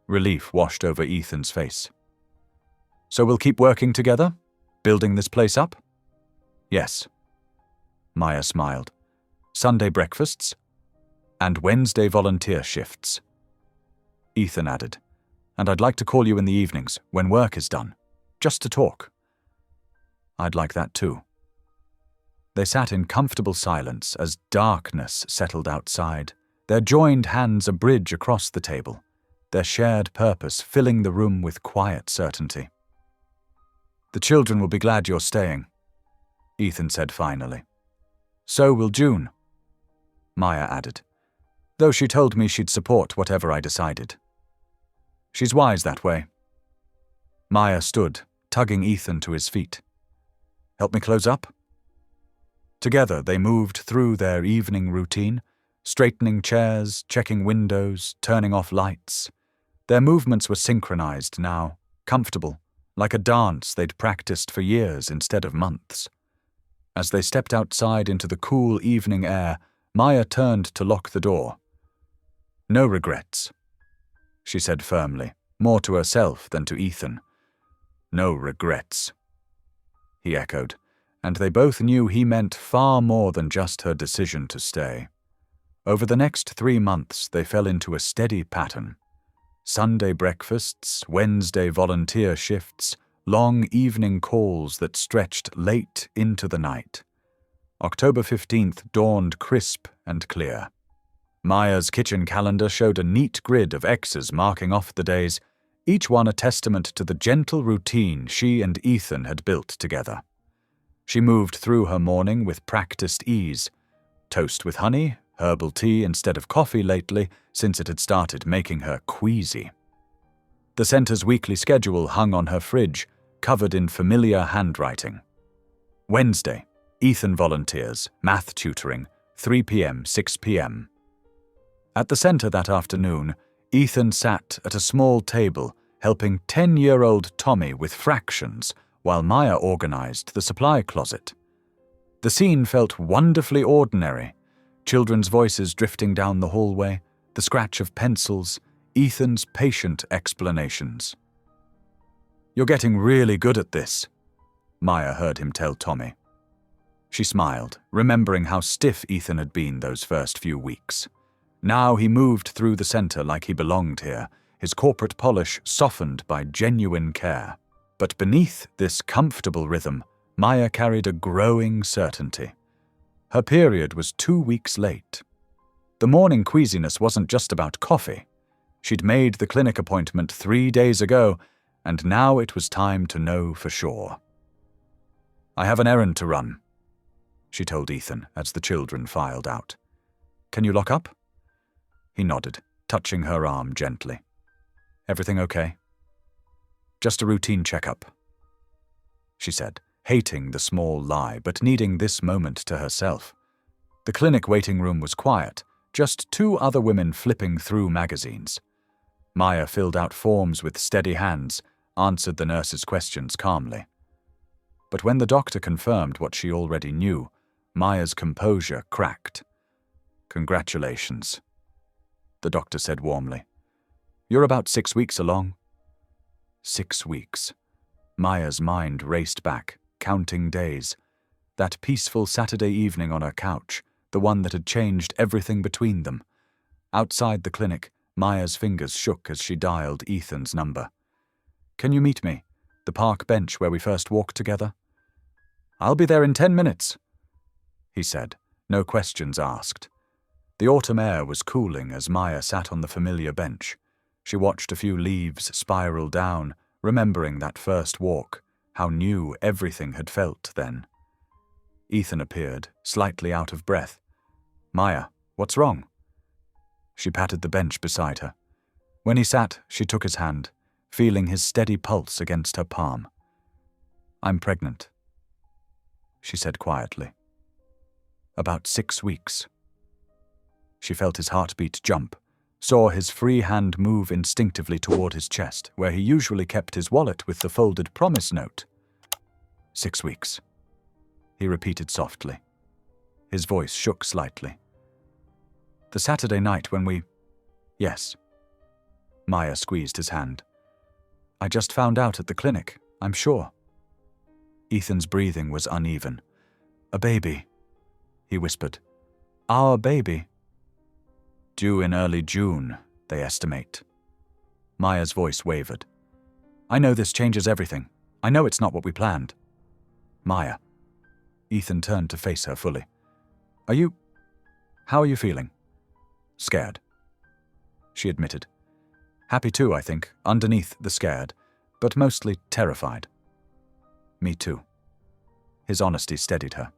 Relief washed over Ethan's face. So we'll keep working together? Building this place up? Yes. Maya smiled. Sunday breakfasts? And Wednesday volunteer shifts. Ethan added. And I'd like to call you in the evenings, when work is done. Just to talk. I'd like that too. They sat in comfortable silence as darkness settled outside, their joined hands a bridge across the table, their shared purpose filling the room with quiet certainty. The children will be glad you're staying, Ethan said finally. So will June, Maya added, though she told me she'd support whatever I decided. She's wise that way. Maya stood, tugging Ethan to his feet. Help me close up? Together they moved through their evening routine, straightening chairs, checking windows, turning off lights. Their movements were synchronized now, comfortable, like a dance they'd practiced for years instead of months. As they stepped outside into the cool evening air, Maya turned to lock the door. No regrets, she said firmly, more to herself than to Ethan. No regrets, he echoed, and they both knew he meant far more than just her decision to stay. Over the next 3 months, they fell into a steady pattern. Sunday breakfasts, Wednesday volunteer shifts, long evening calls that stretched late into the night. October 15th dawned crisp and clear. Maya's kitchen calendar showed a neat grid of X's marking off the days, each one a testament to the gentle routine she and Ethan had built together. She moved through her morning with practiced ease. Toast with honey, herbal tea instead of coffee lately, since it had started making her queasy. The center's weekly schedule hung on her fridge, covered in familiar handwriting. Wednesday, Ethan volunteers, math tutoring, 3 p.m., 6 p.m. At the center that afternoon, Ethan sat at a small table, helping 10-year-old Tommy with fractions, while Maya organized the supply closet. The scene felt wonderfully ordinary, children's voices drifting down the hallway, the scratch of pencils, Ethan's patient explanations. You're getting really good at this, Maya heard him tell Tommy. She smiled, remembering how stiff Ethan had been those first few weeks. Now he moved through the center like he belonged here, his corporate polish softened by genuine care. But beneath this comfortable rhythm, Maya carried a growing certainty. Her period was 2 weeks late. The morning queasiness wasn't just about coffee. She'd made the clinic appointment 3 days ago, and now it was time to know for sure. I have an errand to run, she told Ethan as the children filed out. Can you lock up? He nodded, touching her arm gently. Everything okay? Just a routine checkup, she said, hating the small lie but needing this moment to herself. The clinic waiting room was quiet, just 2 other women flipping through magazines. Maya filled out forms with steady hands, answered the nurse's questions calmly. But when the doctor confirmed what she already knew, Maya's composure cracked. Congratulations, the doctor said warmly. You're about 6 weeks along. 6 weeks. Maya's mind raced back, counting days. That peaceful Saturday evening on her couch, the one that had changed everything between them. Outside the clinic, Maya's fingers shook as she dialed Ethan's number. Can you meet me? The park bench where we first walked together? I'll be there in 10 minutes, he said, no questions asked. The autumn air was cooling as Maya sat on the familiar bench. She watched a few leaves spiral down, remembering that first walk, how new everything had felt then. Ethan appeared, slightly out of breath. Maya, what's wrong? She patted the bench beside her. When he sat, she took his hand, feeling his steady pulse against her palm. I'm pregnant, she she said quietly. About 6 weeks. She felt his heartbeat jump, saw his free hand move instinctively toward his chest, where he usually kept his wallet with the folded promise note. 6 weeks, he repeated softly. His voice shook slightly. The Saturday night when we... Yes. Maya squeezed his hand. I just found out at the clinic, I'm sure. Ethan's breathing was uneven. A baby, he whispered. Our baby. Due in early June, they estimate. Maya's voice wavered. I know this changes everything. I know it's not what we planned. Maya. Ethan turned to face her fully. How are you feeling? Scared. She admitted. Happy too, I think, underneath the scared, but mostly terrified. Me too. His honesty steadied her.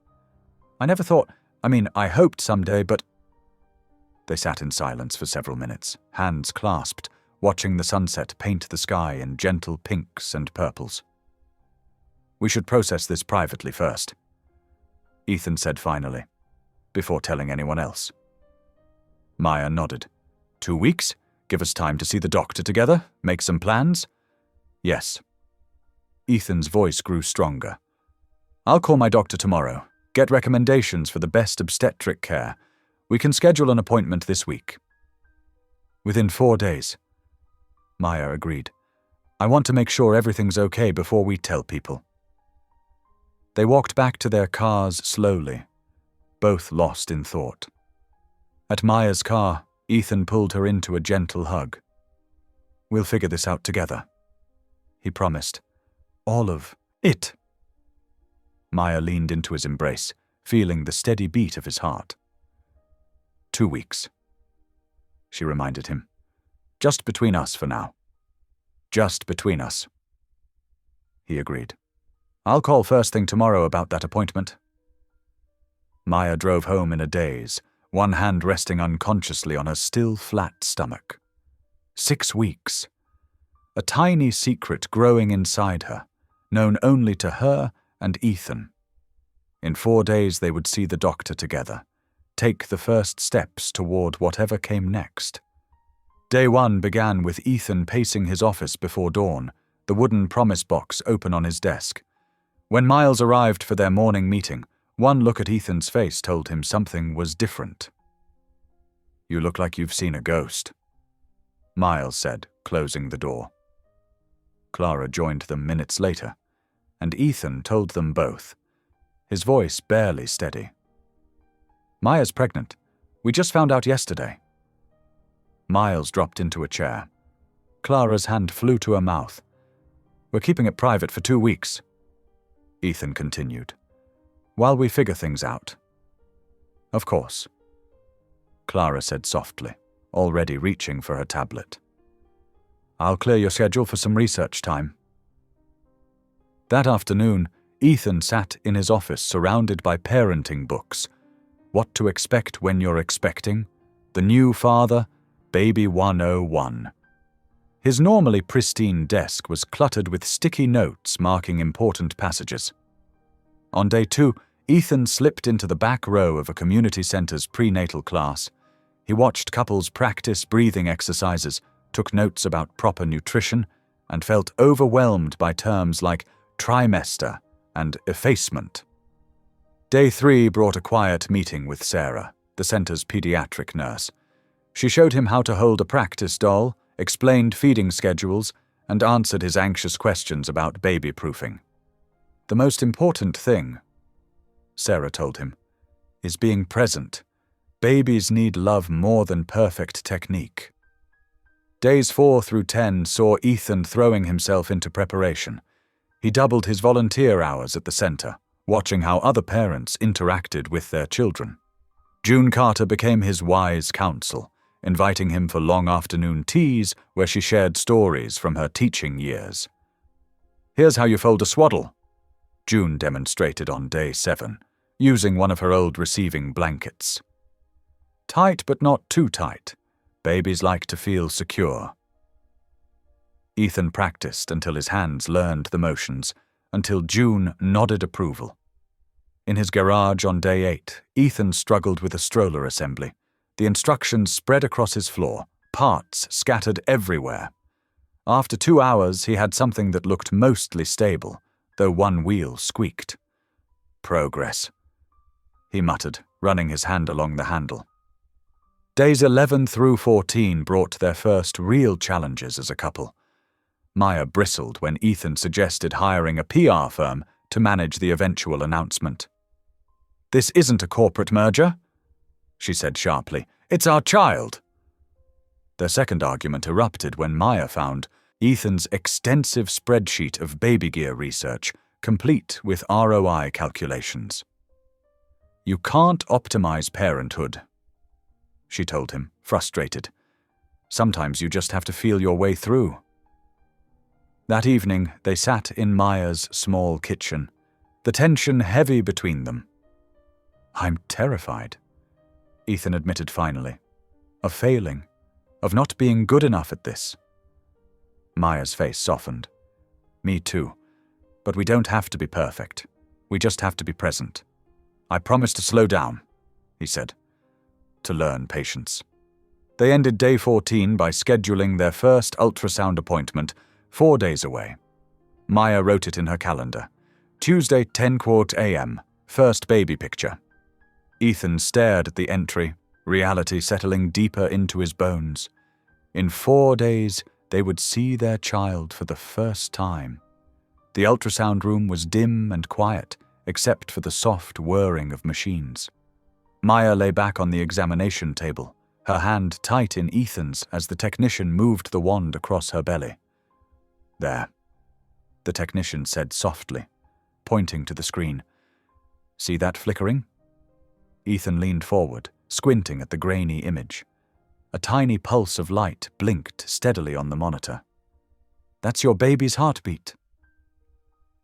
I hoped someday, but... They sat in silence for several minutes, hands clasped, watching the sunset paint the sky in gentle pinks and purples. We should process this privately first, Ethan said finally, before telling anyone else. Maya nodded. 2 weeks? Give us time to see the doctor together? Make some plans? Yes. Ethan's voice grew stronger. I'll call my doctor tomorrow. Get recommendations for the best obstetric care. We can schedule an appointment this week. Within 4 days. Maya agreed. I want to make sure everything's okay before we tell people. They walked back to their cars slowly, both lost in thought. At Maya's car, Ethan pulled her into a gentle hug. We'll figure this out together, he promised. All of it. Maya leaned into his embrace, feeling the steady beat of his heart. 2 weeks, she reminded him. Just between us for now. Just between us. He agreed. I'll call first thing tomorrow about that appointment. Maya drove home in a daze, one hand resting unconsciously on her still flat stomach. 6 weeks. A tiny secret growing inside her, known only to her and Ethan. In 4 days they would see the doctor together, take the first steps toward whatever came next. Day 1 began with Ethan pacing his office before dawn, the wooden promise box open on his desk. When Miles arrived for their morning meeting, one look at Ethan's face told him something was different. You look like you've seen a ghost, Miles said, closing the door. Clara joined them minutes later, and Ethan told them both, his voice barely steady. Maya's pregnant. We just found out yesterday. Miles dropped into a chair. Clara's hand flew to her mouth. We're keeping it private for 2 weeks, Ethan continued, while we figure things out. Of course, Clara said softly, already reaching for her tablet. I'll clear your schedule for some research time. That afternoon, Ethan sat in his office surrounded by parenting books. What to expect when you're expecting, The New Father, Baby 101. His normally pristine desk was cluttered with sticky notes marking important passages. On day 2, Ethan slipped into the back row of a community center's prenatal class. He watched couples practice breathing exercises, took notes about proper nutrition, and felt overwhelmed by terms like trimester and effacement. Day 3 brought a quiet meeting with Sarah, the center's pediatric nurse. She showed him how to hold a practice doll, explained feeding schedules, and answered his anxious questions about baby-proofing. The most important thing, Sarah told him, is being present. Babies need love more than perfect technique. Days 4 through 10 saw Ethan throwing himself into preparation. He doubled his volunteer hours at the center, watching how other parents interacted with their children. June Carter became his wise counsel, inviting him for long afternoon teas where she shared stories from her teaching years. Here's how you fold a swaddle, June demonstrated on day 7, using one of her old receiving blankets. Tight but not too tight. Babies like to feel secure. Ethan practiced until his hands learned the motions, until June nodded approval. In his garage on day 8, Ethan struggled with a stroller assembly. The instructions spread across his floor, parts scattered everywhere. After 2 hours, he had something that looked mostly stable, though one wheel squeaked. Progress, he muttered, running his hand along the handle. Days 11 through 14 brought their first real challenges as a couple. Maya bristled when Ethan suggested hiring a PR firm to manage the eventual announcement. "This isn't a corporate merger," she said sharply. "It's our child." Their second argument erupted when Maya found Ethan's extensive spreadsheet of baby gear research, complete with ROI calculations. "You can't optimize parenthood," she told him, frustrated. "Sometimes you just have to feel your way through." That evening, they sat in Maya's small kitchen, the tension heavy between them. "I'm terrified," Ethan admitted finally, "of failing, of not being good enough at this." Maya's face softened. "Me too. But we don't have to be perfect. We just have to be present. I promise to slow down," he said, "to learn patience." They ended day 14 by scheduling their first ultrasound appointment 4 days away. Maya wrote it in her calendar. Tuesday, 10:15 a.m., first baby picture. Ethan stared at the entry, reality settling deeper into his bones. In 4 days, they would see their child for the first time. The ultrasound room was dim and quiet, except for the soft whirring of machines. Maya lay back on the examination table, her hand tight in Ethan's as the technician moved the wand across her belly. "There," the technician said softly, pointing to the screen. "See that flickering?" Ethan leaned forward, squinting at the grainy image. A tiny pulse of light blinked steadily on the monitor. "That's your baby's heartbeat,"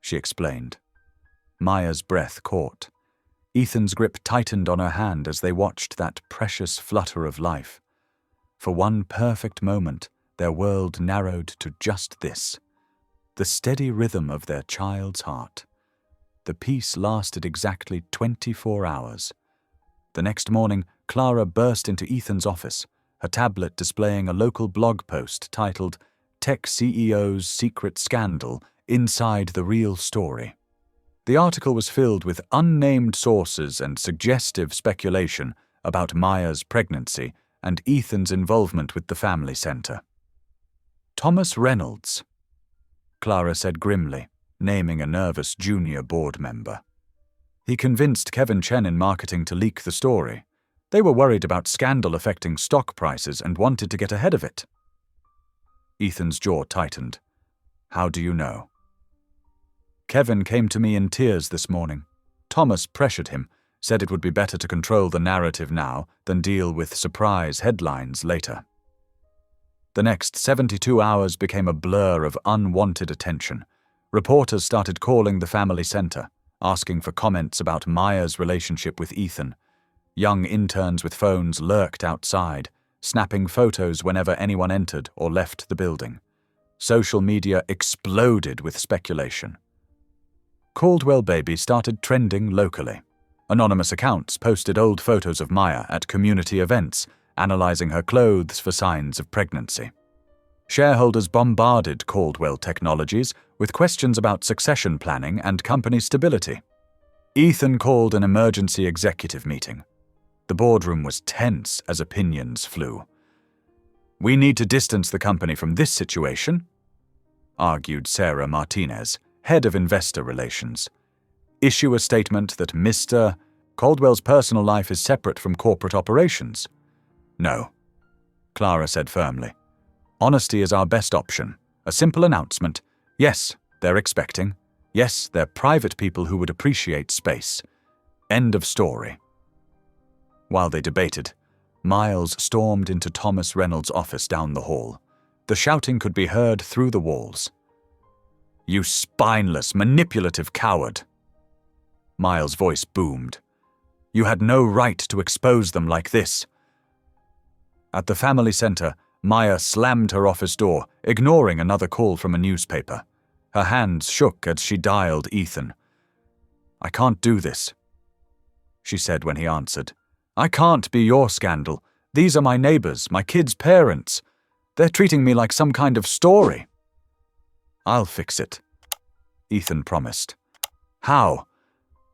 she explained. Maya's breath caught. Ethan's grip tightened on her hand as they watched that precious flutter of life. For one perfect moment, their world narrowed to just this: the steady rhythm of their child's heart. The peace lasted exactly 24 hours. The next morning, Clara burst into Ethan's office, her tablet displaying a local blog post titled "Tech CEO's Secret Scandal Inside the Real Story." The article was filled with unnamed sources and suggestive speculation about Maya's pregnancy and Ethan's involvement with the family center. "Thomas Reynolds," Clara said grimly, naming a nervous junior board member. "He convinced Kevin Chen in marketing to leak the story. They were worried about scandal affecting stock prices and wanted to get ahead of it." Ethan's jaw tightened. "How do you know?" "Kevin came to me in tears this morning. Thomas pressured him, said it would be better to control the narrative now than deal with surprise headlines later." The next 72 hours became a blur of unwanted attention. Reporters started calling the family center, asking for comments about Maya's relationship with Ethan. Young interns with phones lurked outside, snapping photos whenever anyone entered or left the building. Social media exploded with speculation. Caldwell Baby started trending locally. Anonymous accounts posted old photos of Maya at community events, analyzing her clothes for signs of pregnancy. Shareholders bombarded Caldwell Technologies with questions about succession planning and company stability. Ethan called an emergency executive meeting. The boardroom was tense as opinions flew. "We need to distance the company from this situation," argued Sarah Martinez, head of investor relations. "Issue a statement that Mr. Caldwell's personal life is separate from corporate operations." "No," Clara said firmly. "Honesty is our best option. A simple announcement. Yes, they're expecting. Yes, they're private people who would appreciate space. End of story." While they debated, Miles stormed into Thomas Reynolds' office down the hall. The shouting could be heard through the walls. "You spineless, manipulative coward!" Miles' voice boomed. "You had no right to expose them like this." At the family center, Maya slammed her office door, ignoring another call from a newspaper. Her hands shook as she dialed Ethan. "I can't do this," she said when he answered. "I can't be your scandal. These are my neighbors, my kids' parents. They're treating me like some kind of story." "I'll fix it," Ethan promised. "How?"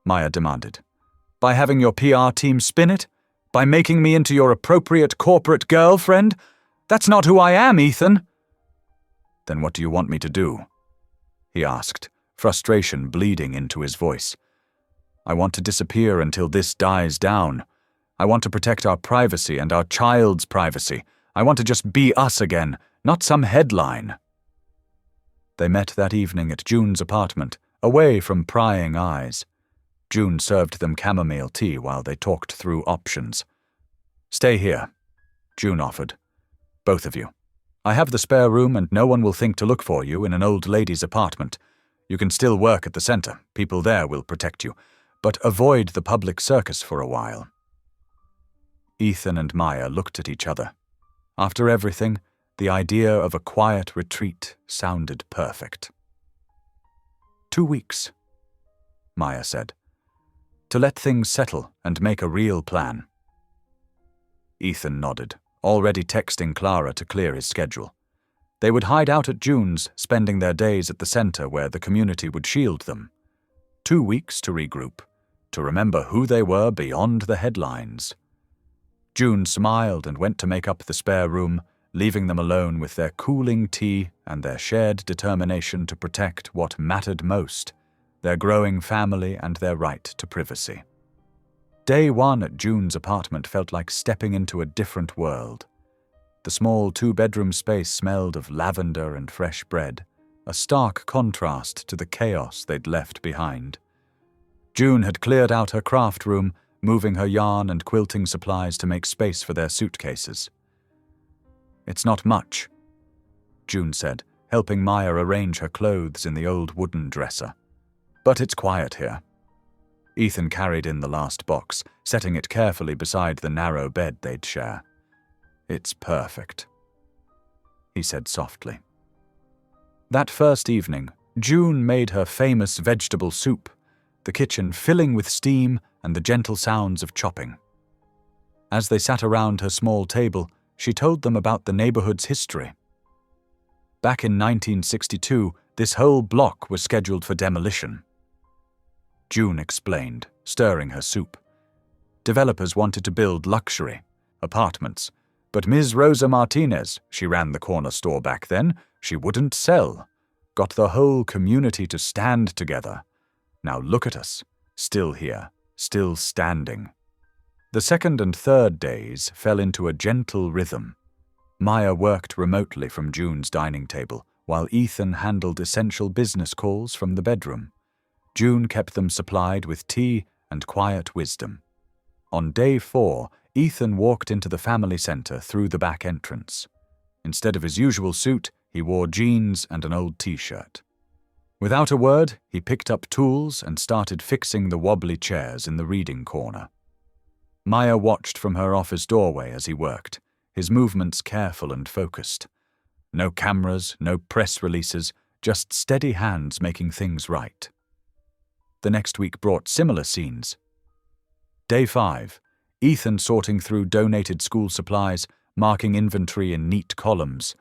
Maya demanded. "By having your PR team spin it? By making me into your appropriate corporate girlfriend? That's not who I am, Ethan." "Then what do you want me to do?" he asked, frustration bleeding into his voice. "I want to disappear until this dies down. I want to protect our privacy and our child's privacy. I want to just be us again, not some headline." They met that evening at June's apartment, away from prying eyes. June served them chamomile tea while they talked through options. "Stay here," June offered. "Both of you. I have the spare room and no one will think to look for you in an old lady's apartment. You can still work at the center. People there will protect you. But avoid the public circus for a while." Ethan and Maya looked at each other. After everything, the idea of a quiet retreat sounded perfect. 2 weeks, Maya said, to let things settle and make a real plan. Ethan nodded, already texting Clara to clear his schedule. They would hide out at June's, spending their days at the center where the community would shield them. 2 weeks to regroup, to remember who they were beyond the headlines. June smiled and went to make up the spare room, leaving them alone with their cooling tea and their shared determination to protect what mattered most, their growing family and their right to privacy. Day 1 at June's apartment felt like stepping into a different world. The small 2-bedroom space smelled of lavender and fresh bread, a stark contrast to the chaos they'd left behind. June had cleared out her craft room, moving her yarn and quilting supplies to make space for their suitcases. "It's not much," June said, helping Maya arrange her clothes in the old wooden dresser. "But it's quiet here." Ethan carried in the last box, setting it carefully beside the narrow bed they'd share. "It's perfect," he said softly. That first evening, June made her famous vegetable soup, the kitchen filling with steam and the gentle sounds of chopping. As they sat around her small table, she told them about the neighborhood's history. Back in 1962, this whole block was scheduled for demolition. June explained, stirring her soup. Developers wanted to build luxury, apartments, but Ms. Rosa Martinez, she ran the corner store back then, she wouldn't sell. Got the whole community to stand together. Now look at us, still here, still standing. The second and third days fell into a gentle rhythm. Maya worked remotely from June's dining table, while Ethan handled essential business calls from the bedroom. June kept them supplied with tea and quiet wisdom. On day 4, Ethan walked into the family center through the back entrance. Instead of his usual suit, he wore jeans and an old t-shirt. Without a word, he picked up tools and started fixing the wobbly chairs in the reading corner. Maya watched from her office doorway as he worked, his movements careful and focused. No cameras, no press releases, just steady hands making things right. The next week brought similar scenes. Day 5, Ethan sorting through donated school supplies, marking inventory in neat columns.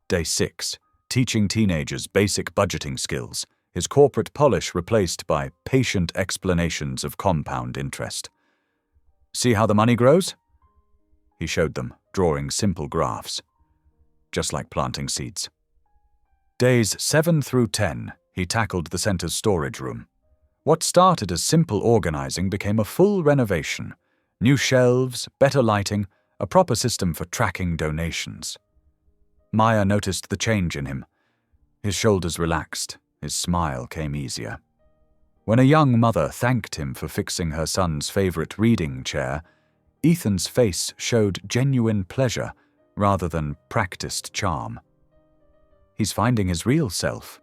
Day 6, teaching teenagers basic budgeting skills, his corporate polish replaced by patient explanations of compound interest. "See how the money grows?" He showed them, drawing simple graphs. Just like planting seeds. Days 7 through 10, he tackled the center's storage room. What started as simple organizing became a full renovation. New shelves, better lighting, a proper system for tracking donations. Maya noticed the change in him. His shoulders relaxed, his smile came easier. When a young mother thanked him for fixing her son's favorite reading chair, Ethan's face showed genuine pleasure rather than practiced charm. "He's finding his real self,"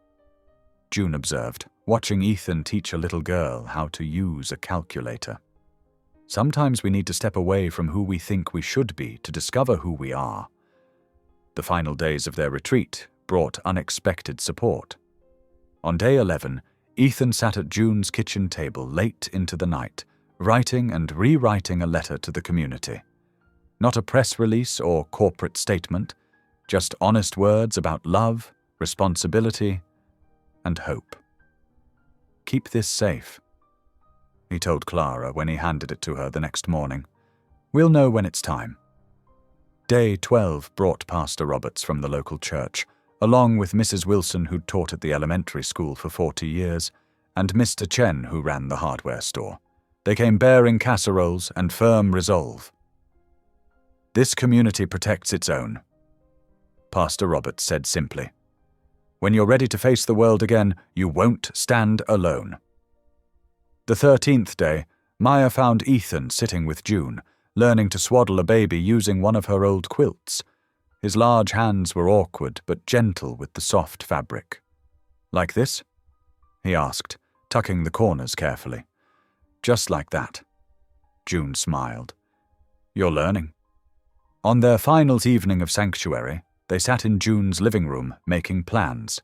June observed, watching Ethan teach a little girl how to use a calculator. "Sometimes we need to step away from who we think we should be to discover who we are." The final days of their retreat brought unexpected support. On day 11, Ethan sat at June's kitchen table late into the night, writing and rewriting a letter to the community. Not a press release or corporate statement, just honest words about love, responsibility, and hope. "Keep this safe," he told Clara when he handed it to her the next morning. "We'll know when it's time." Day 12 brought Pastor Roberts from the local church, along with Mrs. Wilson, who'd taught at the elementary school for 40 years, and Mr. Chen, who ran the hardware store. They came bearing casseroles and firm resolve. "This community protects its own," Pastor Roberts said simply. "When you're ready to face the world again, you won't stand alone." The 13th day, Maya found Ethan sitting with June, learning to swaddle a baby using one of her old quilts. His large hands were awkward but gentle with the soft fabric. "Like this?" he asked, tucking the corners carefully. "Just like that." June smiled. "You're learning." On their finals evening of sanctuary, they sat in June's living room making plans.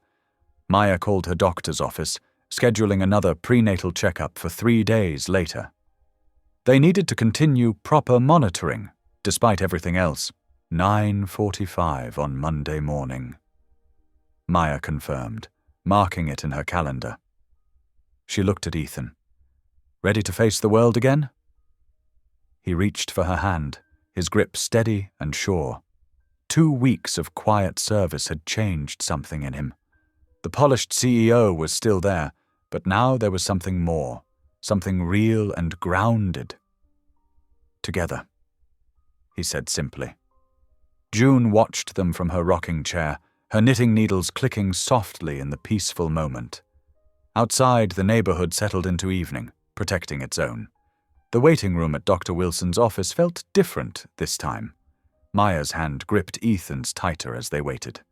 Maya called her doctor's office, scheduling another prenatal checkup for 3 days later. They needed to continue proper monitoring, despite everything else. 9:45 on Monday morning. Maya confirmed, marking it in her calendar. She looked at Ethan. "Ready to face the world again?" He reached for her hand, his grip steady and sure. 2 weeks of quiet service had changed something in him. The polished CEO was still there, but now there was something more, something real and grounded. "Together," he said simply. June watched them from her rocking chair, her knitting needles clicking softly in the peaceful moment. Outside, the neighborhood settled into evening, protecting its own. The waiting room at Dr. Wilson's office felt different this time. Maya's hand gripped Ethan's tighter as they waited.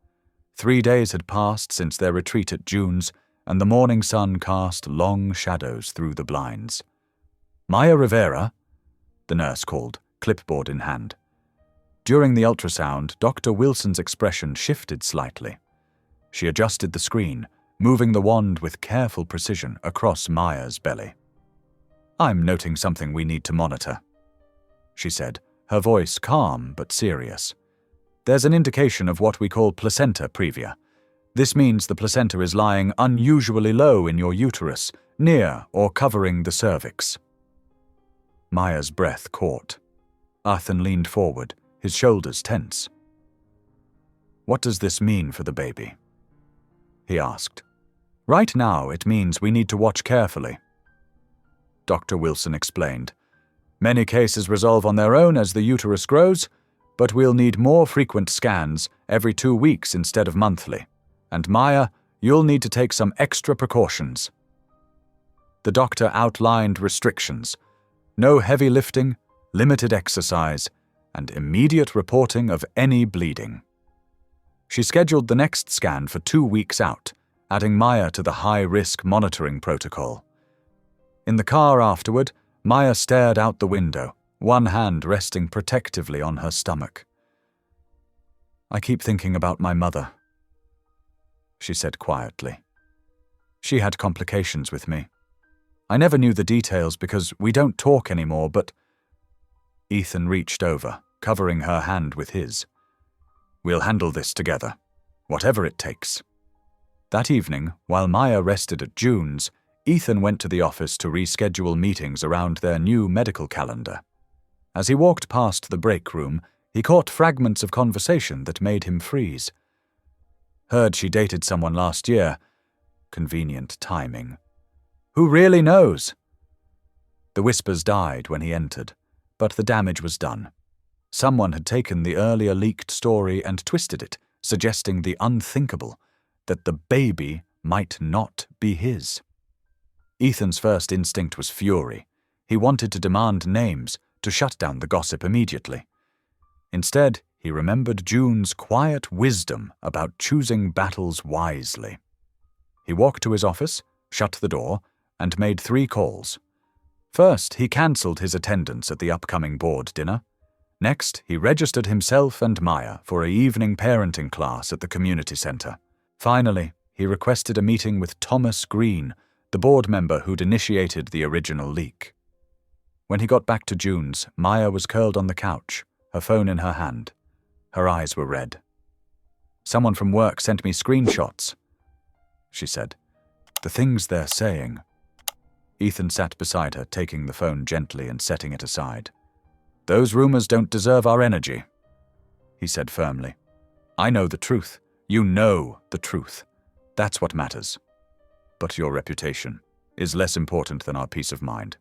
3 days had passed since their retreat at June's, and the morning sun cast long shadows through the blinds. "Maya Rivera," the nurse called, clipboard in hand. During the ultrasound, Dr. Wilson's expression shifted slightly. She adjusted the screen, moving the wand with careful precision across Maya's belly. "I'm noting something we need to monitor," she said, her voice calm but serious. "There's an indication of what we call placenta previa. This means the placenta is lying unusually low in your uterus, near or covering the cervix." Maya's breath caught. Ethan leaned forward, his shoulders tense. "What does this mean for the baby?" he asked. "Right now, it means we need to watch carefully," Dr. Wilson explained. "Many cases resolve on their own as the uterus grows, but we'll need more frequent scans every 2 weeks instead of monthly. And Maya, you'll need to take some extra precautions." The doctor outlined restrictions: no heavy lifting, limited exercise, and immediate reporting of any bleeding. She scheduled the next scan for 2 weeks out, adding Maya to the high-risk monitoring protocol. In the car afterward, Maya stared out the window, one hand resting protectively on her stomach. "I keep thinking about my mother," she said quietly. "She had complications with me. I never knew the details because we don't talk anymore, but—" Ethan reached over, covering her hand with his. "We'll handle this together, whatever it takes." That evening, while Maya rested at June's, Ethan went to the office to reschedule meetings around their new medical calendar. As he walked past the break room, he caught fragments of conversation that made him freeze. "Heard she dated someone last year. Convenient timing. Who really knows?" The whispers died when he entered, but the damage was done. Someone had taken the earlier leaked story and twisted it, suggesting the unthinkable, that the baby might not be his. Ethan's first instinct was fury. He wanted to demand names, to shut down the gossip immediately. Instead, he remembered June's quiet wisdom about choosing battles wisely. He walked to his office, shut the door, and made 3 calls. First, he cancelled his attendance at the upcoming board dinner. Next, he registered himself and Maya for an evening parenting class at the community center. Finally, he requested a meeting with Thomas Green, the board member who'd initiated the original leak. When he got back to June's, Maya was curled on the couch, her phone in her hand. Her eyes were red. "Someone from work sent me screenshots," she said. "The things they're saying." Ethan sat beside her, taking the phone gently and setting it aside. "Those rumors don't deserve our energy," he said firmly. "I know the truth. You know the truth. That's what matters. But your reputation is less important than our peace of mind."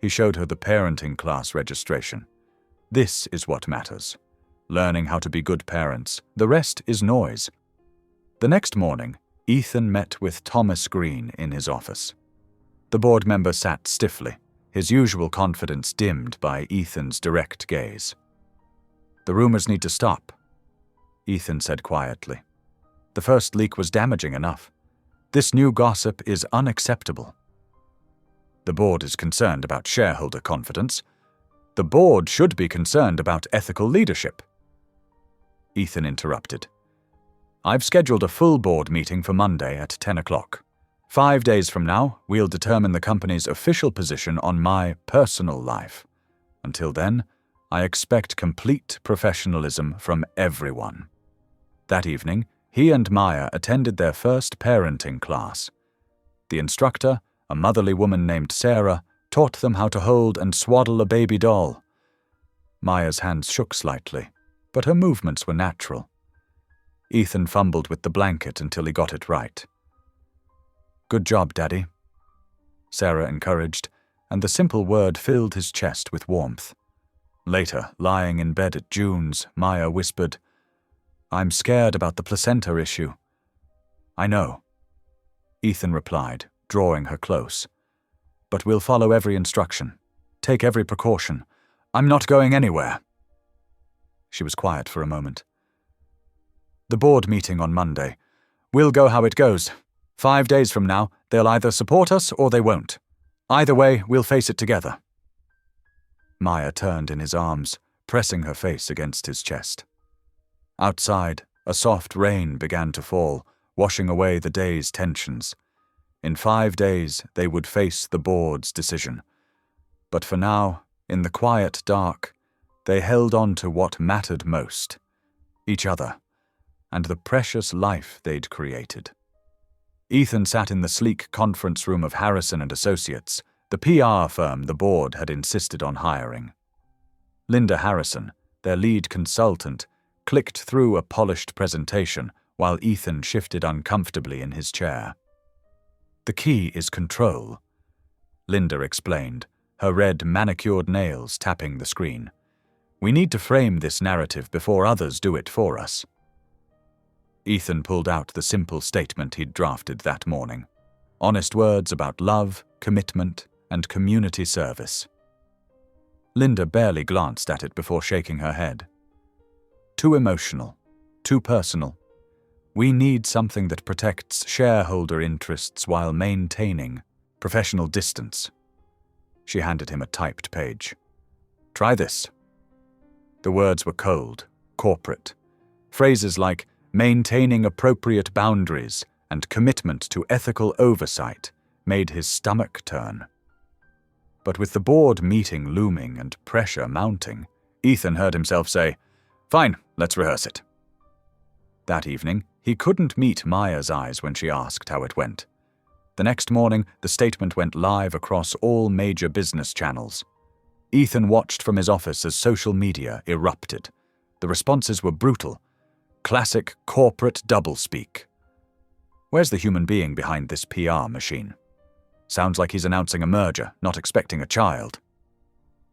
He showed her the parenting class registration. "This is what matters. Learning how to be good parents. The rest is noise." The next morning, Ethan met with Thomas Green in his office. The board member sat stiffly, his usual confidence dimmed by Ethan's direct gaze. "The rumors need to stop," Ethan said quietly. "The first leak was damaging enough. This new gossip is unacceptable." "The board is concerned about shareholder confidence. The board should be concerned about ethical leadership." Ethan interrupted. "I've scheduled a full board meeting for Monday at 10 o'clock. 5 days from now, we'll determine the company's official position on my personal life. Until then, I expect complete professionalism from everyone." That evening, he and Maya attended their first parenting class. The instructor, a motherly woman named Sarah, taught them how to hold and swaddle a baby doll. Maya's hands shook slightly, but her movements were natural. Ethan fumbled with the blanket until he got it right. "Good job, Daddy," Sarah encouraged, and the simple word filled his chest with warmth. Later, lying in bed at June's, Maya whispered, "I'm scared about the placenta issue." "I know," Ethan replied, drawing her close. "But we'll follow every instruction. Take every precaution. I'm not going anywhere." She was quiet for a moment. "The board meeting on Monday. We'll go how it goes. 5 days from now, they'll either support us or they won't. Either way, we'll face it together." Maya turned in his arms, pressing her face against his chest. Outside, a soft rain began to fall, washing away the day's tensions. In 5 days, they would face the board's decision. But for now, in the quiet dark, they held on to what mattered most: each other, and the precious life they'd created. Ethan sat in the sleek conference room of Harrison and Associates, the PR firm the board had insisted on hiring. Linda Harrison, their lead consultant, clicked through a polished presentation while Ethan shifted uncomfortably in his chair. "The key is control," Linda explained, her red manicured nails tapping the screen. "We need to frame this narrative before others do it for us." Ethan pulled out the simple statement he'd drafted that morning. Honest words about love, commitment, and community service. Linda barely glanced at it before shaking her head. "Too emotional. Too personal. We need something that protects shareholder interests while maintaining professional distance." She handed him a typed page. "Try this." The words were cold, corporate. Phrases like maintaining appropriate boundaries and commitment to ethical oversight made his stomach turn. But with the board meeting looming and pressure mounting, Ethan heard himself say, "Fine, let's rehearse it." That evening, he couldn't meet Maya's eyes when she asked how it went. The next morning, the statement went live across all major business channels. Ethan watched from his office as social media erupted. The responses were brutal. Classic corporate doublespeak. Where's the human being behind this PR machine? Sounds like he's announcing a merger, not expecting a child.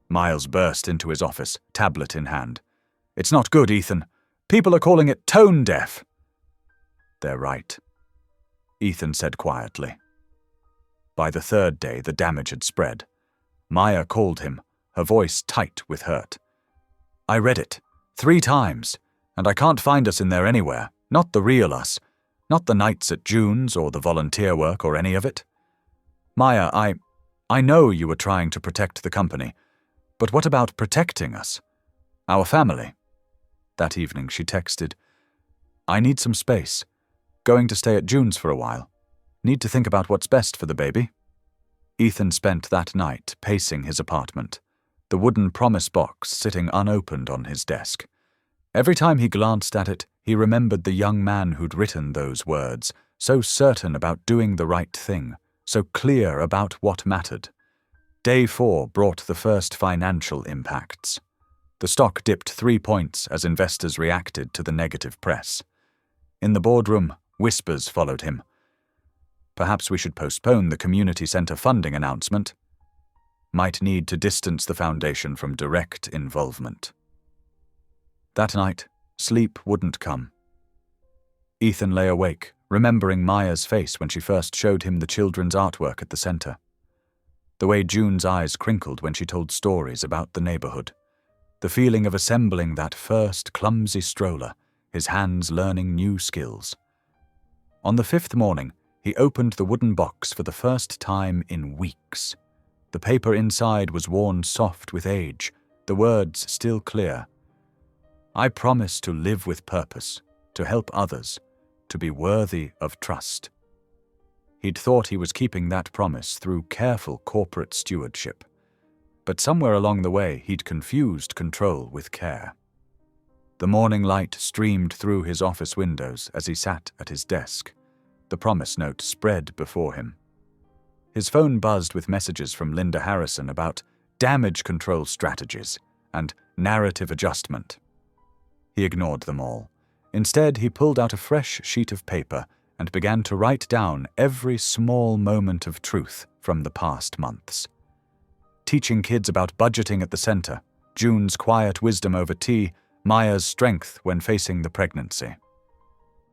Miles burst into his office, tablet in hand. "It's not good, Ethan. People are calling it tone deaf." "They're right," Ethan said quietly. By the third day, the damage had spread. Maya called him, her voice tight with hurt. "I read it 3 times. And I can't find us in there anywhere, not the real us, not the nights at June's or the volunteer work or any of it. Maya, I know you were trying to protect the company, but what about protecting us? Our family?" That evening she texted, "I need some space. Going to stay at June's for a while. Need to think about what's best for the baby." Ethan spent that night pacing his apartment, the wooden promise box sitting unopened on his desk. Every time he glanced at it, he remembered the young man who'd written those words, so certain about doing the right thing, so clear about what mattered. Day 4 brought the first financial impacts. The stock dipped 3 points as investors reacted to the negative press. In the boardroom, whispers followed him. Perhaps we should postpone the community center funding announcement. Might need to distance the foundation from direct involvement. That night, sleep wouldn't come. Ethan lay awake, remembering Maya's face when she first showed him the children's artwork at the center. The way June's eyes crinkled when she told stories about the neighborhood. The feeling of assembling that first clumsy stroller, his hands learning new skills. On the 5th morning, he opened the wooden box for the first time in weeks. The paper inside was worn soft with age, the words still clear. I promise to live with purpose, to help others, to be worthy of trust. He'd thought he was keeping that promise through careful corporate stewardship. But somewhere along the way, he'd confused control with care. The morning light streamed through his office windows as he sat at his desk. The promise note spread before him. His phone buzzed with messages from Linda Harrison about damage control strategies and narrative adjustment. He ignored them all. Instead, he pulled out a fresh sheet of paper and began to write down every small moment of truth from the past months. Teaching kids about budgeting at the center, June's quiet wisdom over tea, Maya's strength when facing the pregnancy.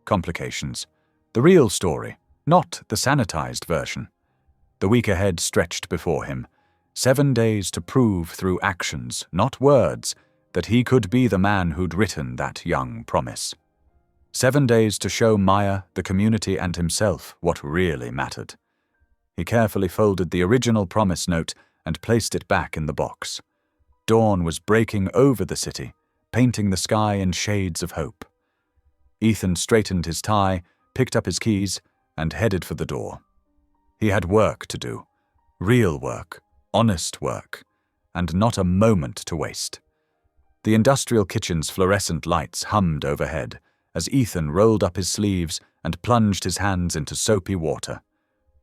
Complications. The real story, not the sanitized version. The week ahead stretched before him. 7 days to prove through actions, not words, that he could be the man who'd written that young promise. 7 days to show Maya, the community, and himself what really mattered. He carefully folded the original promise note and placed it back in the box. Dawn was breaking over the city, painting the sky in shades of hope. Ethan straightened his tie, picked up his keys, and headed for the door. He had work to do. Real work, honest work, and not a moment to waste. The industrial kitchen's fluorescent lights hummed overhead as Ethan rolled up his sleeves and plunged his hands into soapy water.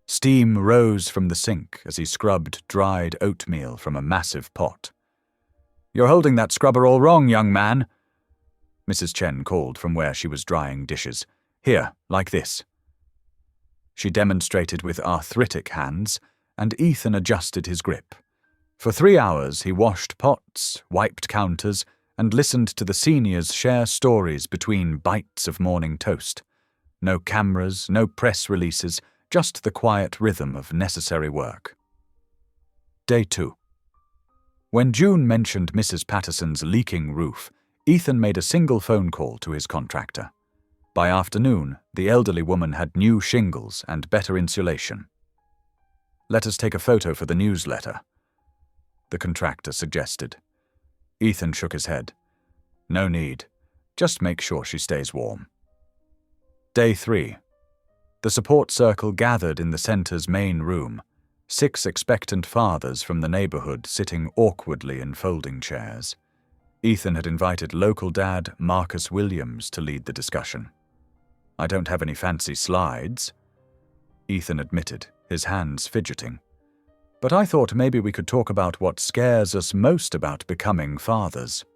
Steam rose from the sink as he scrubbed dried oatmeal from a massive pot. "You're holding that scrubber all wrong, young man," Mrs. Chen called from where she was drying dishes. "Here, like this." She demonstrated with arthritic hands, and Ethan adjusted his grip. For 3 hours he washed pots, wiped counters, and listened to the seniors share stories between bites of morning toast. No cameras, no press releases, just the quiet rhythm of necessary work. Day 2. When June mentioned Mrs. Patterson's leaking roof, Ethan made a single phone call to his contractor. By afternoon, the elderly woman had new shingles and better insulation. "Let us take a photo for the newsletter," the contractor suggested. Ethan shook his head. "No need. Just make sure she stays warm." Day 3. The support circle gathered in the center's main room, 6 expectant fathers from the neighborhood sitting awkwardly in folding chairs. Ethan had invited local dad Marcus Williams to lead the discussion. "I don't have any fancy slides," Ethan admitted, his hands fidgeting. "But I thought maybe we could talk about what scares us most about becoming fathers."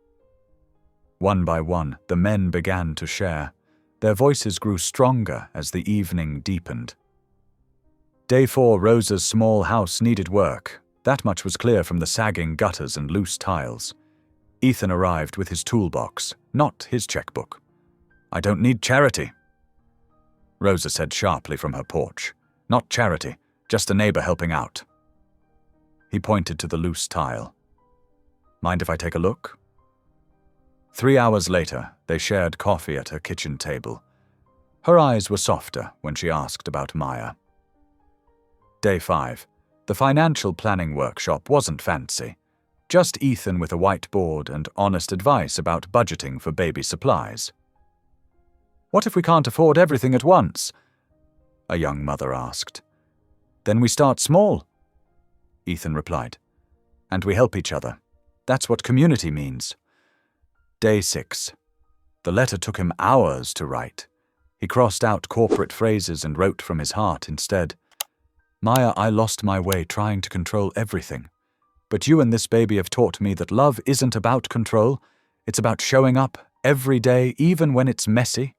One by one, the men began to share. Their voices grew stronger as the evening deepened. Day 4, Rosa's small house needed work. That much was clear from the sagging gutters and loose tiles. Ethan arrived with his toolbox, not his checkbook. "I don't need charity," Rosa said sharply from her porch. "Not charity, just a neighbor helping out." He pointed to the loose tile. "Mind if I take a look?" 3 hours later, they shared coffee at her kitchen table. Her eyes were softer when she asked about Maya. Day 5. The financial planning workshop wasn't fancy. Just Ethan with a whiteboard and honest advice about budgeting for baby supplies. "What if we can't afford everything at once?" a young mother asked. "Then we start small," Ethan replied. And we help each other. That's what community means. Day 6. The letter took him hours to write. He crossed out corporate phrases and wrote from his heart instead. Maya, I lost my way trying to control everything. But you and this baby have taught me that love isn't about control. It's about showing up every day, even when it's messy.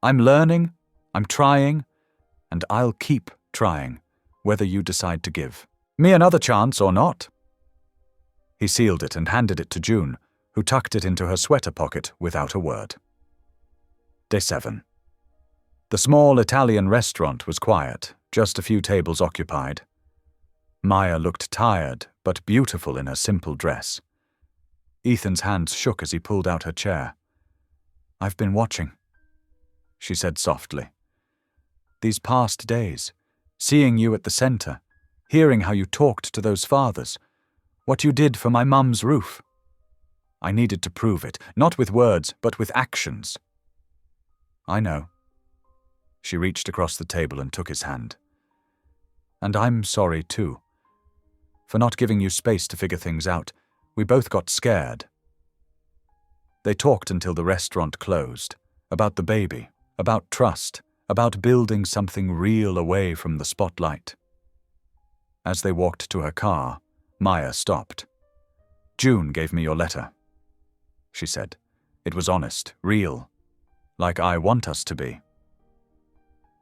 I'm learning, I'm trying, and I'll keep trying, whether you decide to give me another chance or not. He sealed it and handed it to June, who tucked it into her sweater pocket without a word. Day 7. The small Italian restaurant was quiet, just a few tables occupied. Maya looked tired, but beautiful in her simple dress. Ethan's hands shook as he pulled out her chair. I've been watching, she said softly. These past days, seeing you at the center, hearing how you talked to those fathers, what you did for my mum's roof. I needed to prove it, not with words, but with actions. I know. She reached across the table and took his hand. And I'm sorry, too. For not giving you space to figure things out, we both got scared. They talked until the restaurant closed, about the baby, about trust, about building something real away from the spotlight. As they walked to her car, Maya stopped. June gave me your letter, she said. It was honest, real, like I want us to be.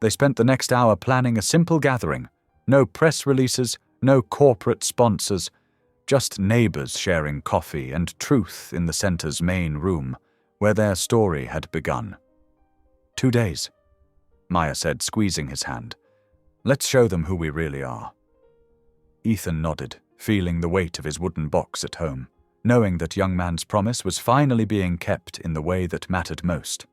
They spent the next hour planning a simple gathering. No press releases, no corporate sponsors, just neighbors sharing coffee and truth in the center's main room, where their story had begun. 2 days, Maya said, squeezing his hand. Let's show them who we really are. Ethan nodded, feeling the weight of his wooden box at home, knowing that young man's promise was finally being kept in the way that mattered most.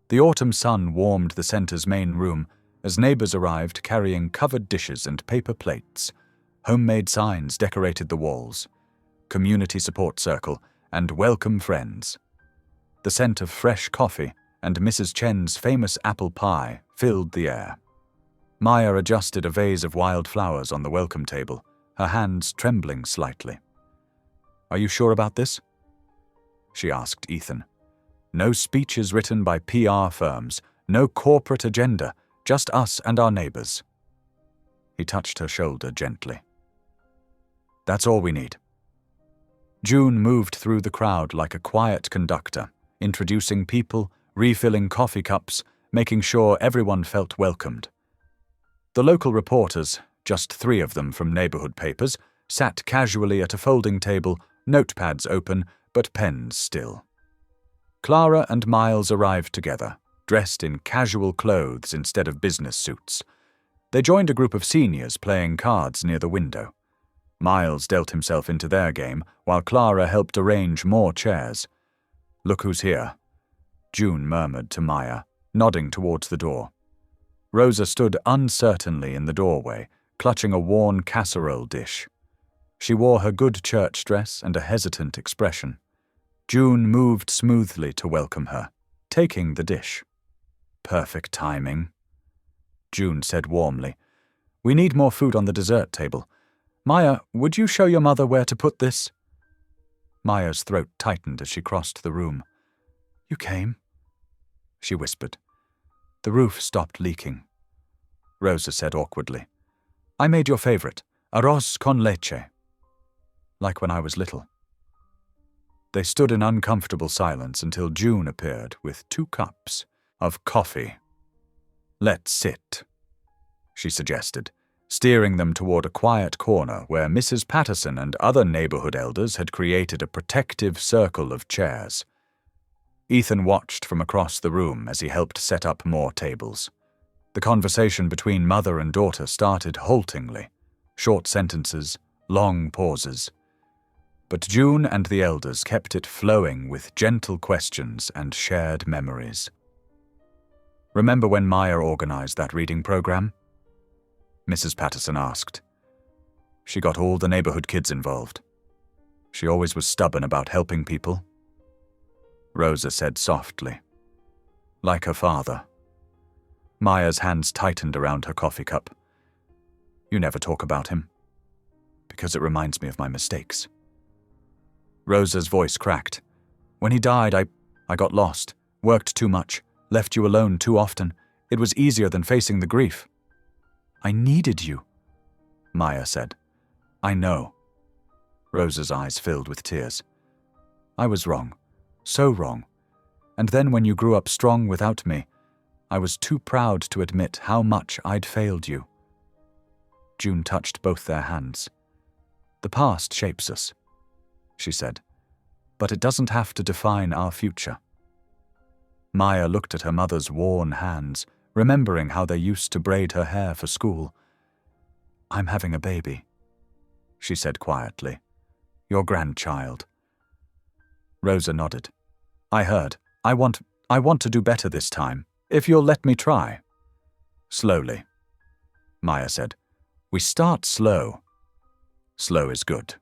The autumn sun warmed the center's main room as neighbors arrived carrying covered dishes and paper plates. Homemade signs decorated the walls. Community support circle and welcome friends. The scent of fresh coffee and Mrs. Chen's famous apple pie filled the air. Maya adjusted a vase of wild flowers on the welcome table, her hands trembling slightly. Are you sure about this? She asked Ethan. No speeches written by PR firms, no corporate agenda, just us and our neighbors. He touched her shoulder gently. That's all we need. June moved through the crowd like a quiet conductor, introducing people, refilling coffee cups, making sure everyone felt welcomed. The local reporters, just 3 of them from neighborhood papers, sat casually at a folding table, notepads open, but pens still. Clara and Miles arrived together, dressed in casual clothes instead of business suits. They joined a group of seniors playing cards near the window. Miles dealt himself into their game, while Clara helped arrange more chairs. Look who's here, June murmured to Maya, nodding towards the door. Rosa stood uncertainly in the doorway, clutching a worn casserole dish. She wore her good church dress and a hesitant expression. June moved smoothly to welcome her, taking the dish. Perfect timing, June said warmly. We need more food on the dessert table. Maya, would you show your mother where to put this? Maya's throat tightened as she crossed the room. You came, she whispered. The roof stopped leaking. Rosa said awkwardly. I made your favorite, arroz con leche. Like when I was little. They stood in uncomfortable silence until June appeared with 2 cups of coffee. Let's sit, she suggested, steering them toward a quiet corner where Mrs. Patterson and other neighborhood elders had created a protective circle of chairs. Ethan watched from across the room as he helped set up more tables. The conversation between mother and daughter started haltingly, short sentences, long pauses. But June and the elders kept it flowing with gentle questions and shared memories. Remember when Maya organized that reading program? Mrs. Patterson asked. She got all the neighborhood kids involved. She always was stubborn about helping people. Rosa said softly. Like her father. Maya's hands tightened around her coffee cup. You never talk about him. because it reminds me of my mistakes. Rosa's voice cracked. When he died, I got lost, worked too much, left you alone too often. It was easier than facing the grief. I needed you, Maya said. I know. Rosa's eyes filled with tears. I was wrong, so wrong. And then when you grew up strong without me, I was too proud to admit how much I'd failed you. June touched both their hands. The past shapes us, she said, but it doesn't have to define our future. Maya looked at her mother's worn hands, remembering how they used to braid her hair for school. I'm having a baby, she said quietly. Your grandchild. Rosa nodded. I heard. I want to do better this time, if you'll let me try. Slowly, Maya said. We start slow. Slow is good.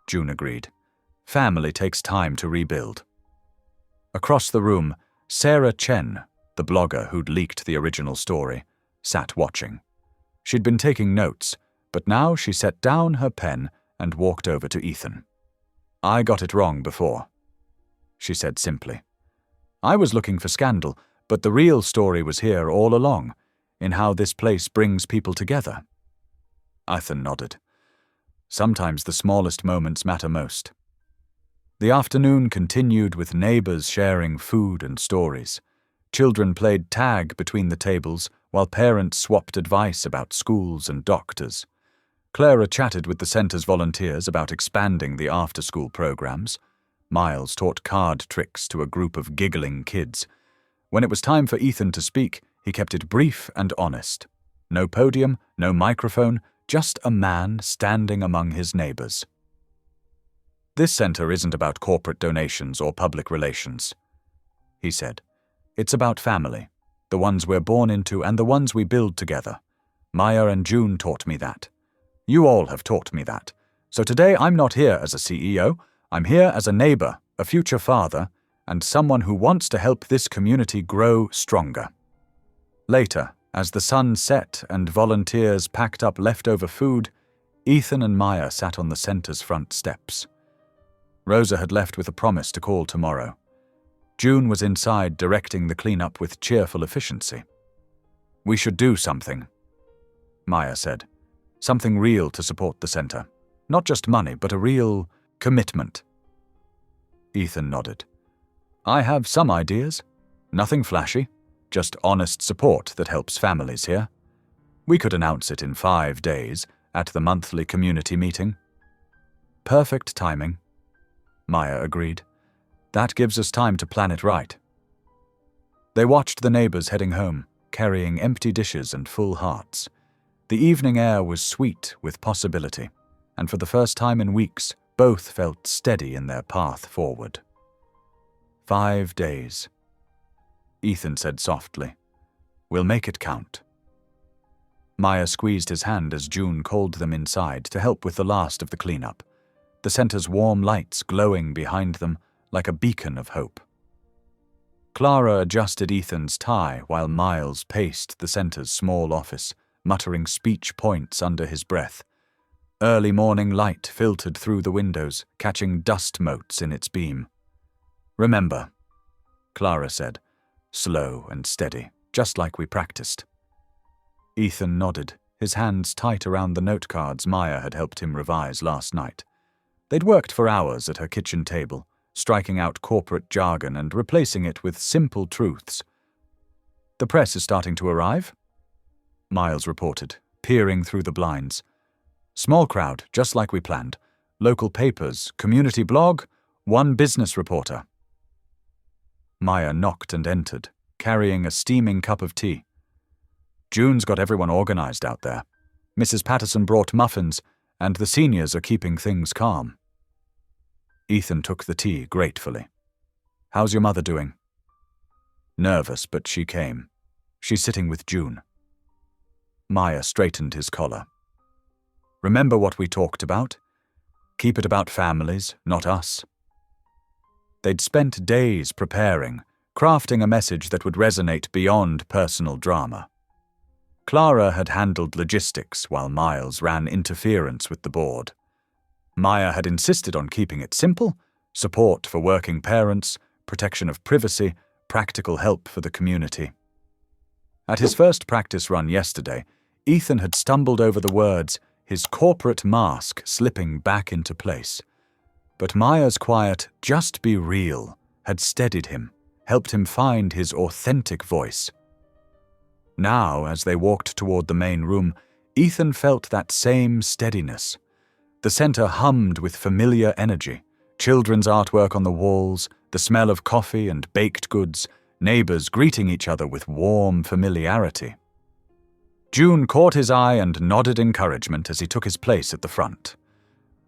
June agreed. Family takes time to rebuild. Across the room, Sarah Chen, the blogger who'd leaked the original story, sat watching. She'd been taking notes, but now she set down her pen and walked over to Ethan. I got it wrong before, she said simply. I was looking for scandal, but the real story was here all along, in how this place brings people together. Ethan nodded. Sometimes the smallest moments matter most. The afternoon continued with neighbors sharing food and stories. Children played tag between the tables, while parents swapped advice about schools and doctors. Clara chatted with the center's volunteers about expanding the after-school programs. Miles taught card tricks to a group of giggling kids. When it was time for Ethan to speak, he kept it brief and honest. No podium, no microphone, just a man standing among his neighbors. This center isn't about corporate donations or public relations, he said. It's about family, the ones we're born into and the ones we build together. Maya and June taught me that. You all have taught me that. So today I'm not here as a CEO, I'm here as a neighbor, a future father, and someone who wants to help this community grow stronger. Later, as the sun set and volunteers packed up leftover food, Ethan and Maya sat on the center's front steps. Rosa had left with a promise to call tomorrow. June was inside directing the cleanup with cheerful efficiency. We should do something, Maya said. Something real to support the center. Not just money, but a real commitment. Ethan nodded. I have some ideas. Nothing flashy, just honest support that helps families here. We could announce it in 5 days at the monthly community meeting. Perfect timing, Maya agreed. That gives us time to plan it right. They watched the neighbors heading home, carrying empty dishes and full hearts. The evening air was sweet with possibility, and for the first time in weeks, both felt steady in their path forward. 5 days. Ethan said softly, We'll make it count. Maya squeezed his hand as June called them inside to help with the last of the cleanup, the center's warm lights glowing behind them like a beacon of hope. Clara adjusted Ethan's tie while Miles paced the center's small office, muttering speech points under his breath. Early morning light filtered through the windows, catching dust motes in its beam. Remember, Clara said, slow and steady, just like we practiced. Ethan nodded, his hands tight around the note cards Maya had helped him revise last night. They'd worked for hours at her kitchen table, striking out corporate jargon and replacing it with simple truths. The press is starting to arrive, Miles reported, peering through the blinds. Small crowd, just like we planned. Local papers, community blog, 1 business reporter. Maya knocked and entered, carrying a steaming cup of tea. June's got everyone organized out there. Mrs. Patterson brought muffins, and the seniors are keeping things calm. Ethan took the tea gratefully. How's your mother doing? Nervous, but she came. She's sitting with June. Maya straightened his collar. Remember what we talked about? Keep it about families, not us. They'd spent days preparing, crafting a message that would resonate beyond personal drama. Clara had handled logistics while Miles ran interference with the board. Maya had insisted on keeping it simple: support for working parents, protection of privacy, practical help for the community. At his first practice run yesterday, Ethan had stumbled over the words, his corporate mask slipping back into place. But Maya's quiet, "Just be real," had steadied him, helped him find his authentic voice. Now, as they walked toward the main room, Ethan felt that same steadiness. The center hummed with familiar energy: children's artwork on the walls, the smell of coffee and baked goods, neighbors greeting each other with warm familiarity. June caught his eye and nodded encouragement as he took his place at the front.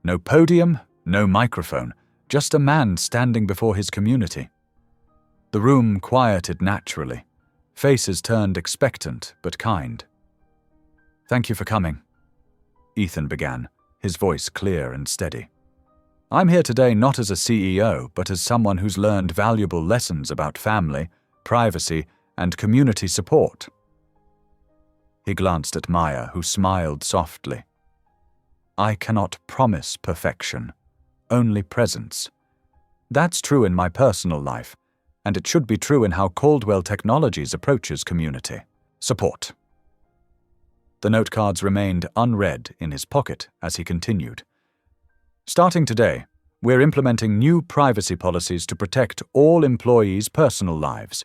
No podium, no microphone, just a man standing before his community. The room quieted naturally. Faces turned expectant but kind. "Thank you for coming," Ethan began, his voice clear and steady. "I'm here today not as a CEO, but as someone who's learned valuable lessons about family, privacy, and community support." He glanced at Maya, who smiled softly. "I cannot promise perfection, only presence. That's true in my personal life, and it should be true in how Caldwell Technologies approaches community support." The note cards remained unread in his pocket as he continued. "Starting today, we're implementing new privacy policies to protect all employees' personal lives.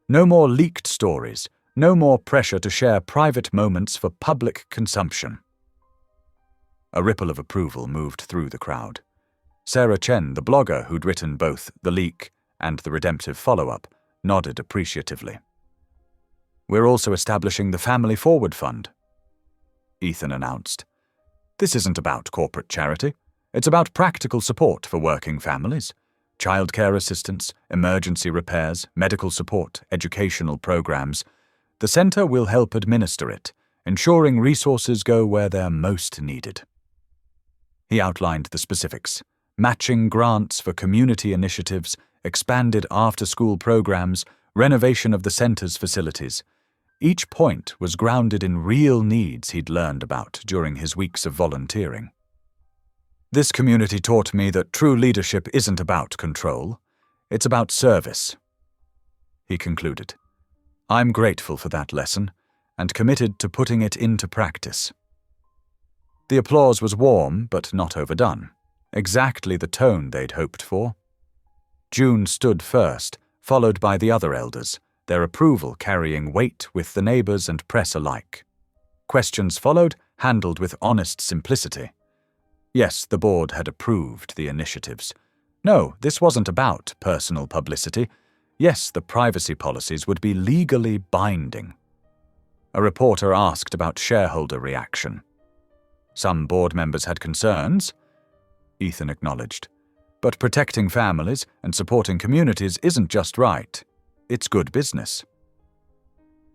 No more leaked stories, no more pressure to share private moments for public consumption." A ripple of approval moved through the crowd. Sarah Chen, the blogger who'd written both The Leak and The Redemptive Follow-Up, nodded appreciatively. "We're also establishing the Family Forward Fund," Ethan announced. "This isn't about corporate charity. It's about practical support for working families. Childcare assistance, emergency repairs, medical support, educational programs. The center will help administer it, ensuring resources go where they're most needed." He outlined the specifics: matching grants for community initiatives, expanded after-school programs, renovation of the center's facilities. Each point was grounded in real needs he'd learned about during his weeks of volunteering. "This community taught me that true leadership isn't about control. It's about service," he concluded. "I'm grateful for that lesson and committed to putting it into practice." The applause was warm but not overdone, exactly the tone they'd hoped for. June stood first, followed by the other elders, their approval carrying weight with the neighbors and press alike. Questions followed, handled with honest simplicity. Yes, the board had approved the initiatives. No, this wasn't about personal publicity. Yes, the privacy policies would be legally binding. A reporter asked about shareholder reaction. Some board members had concerns, Ethan acknowledged. But protecting families and supporting communities isn't just right. It's good business.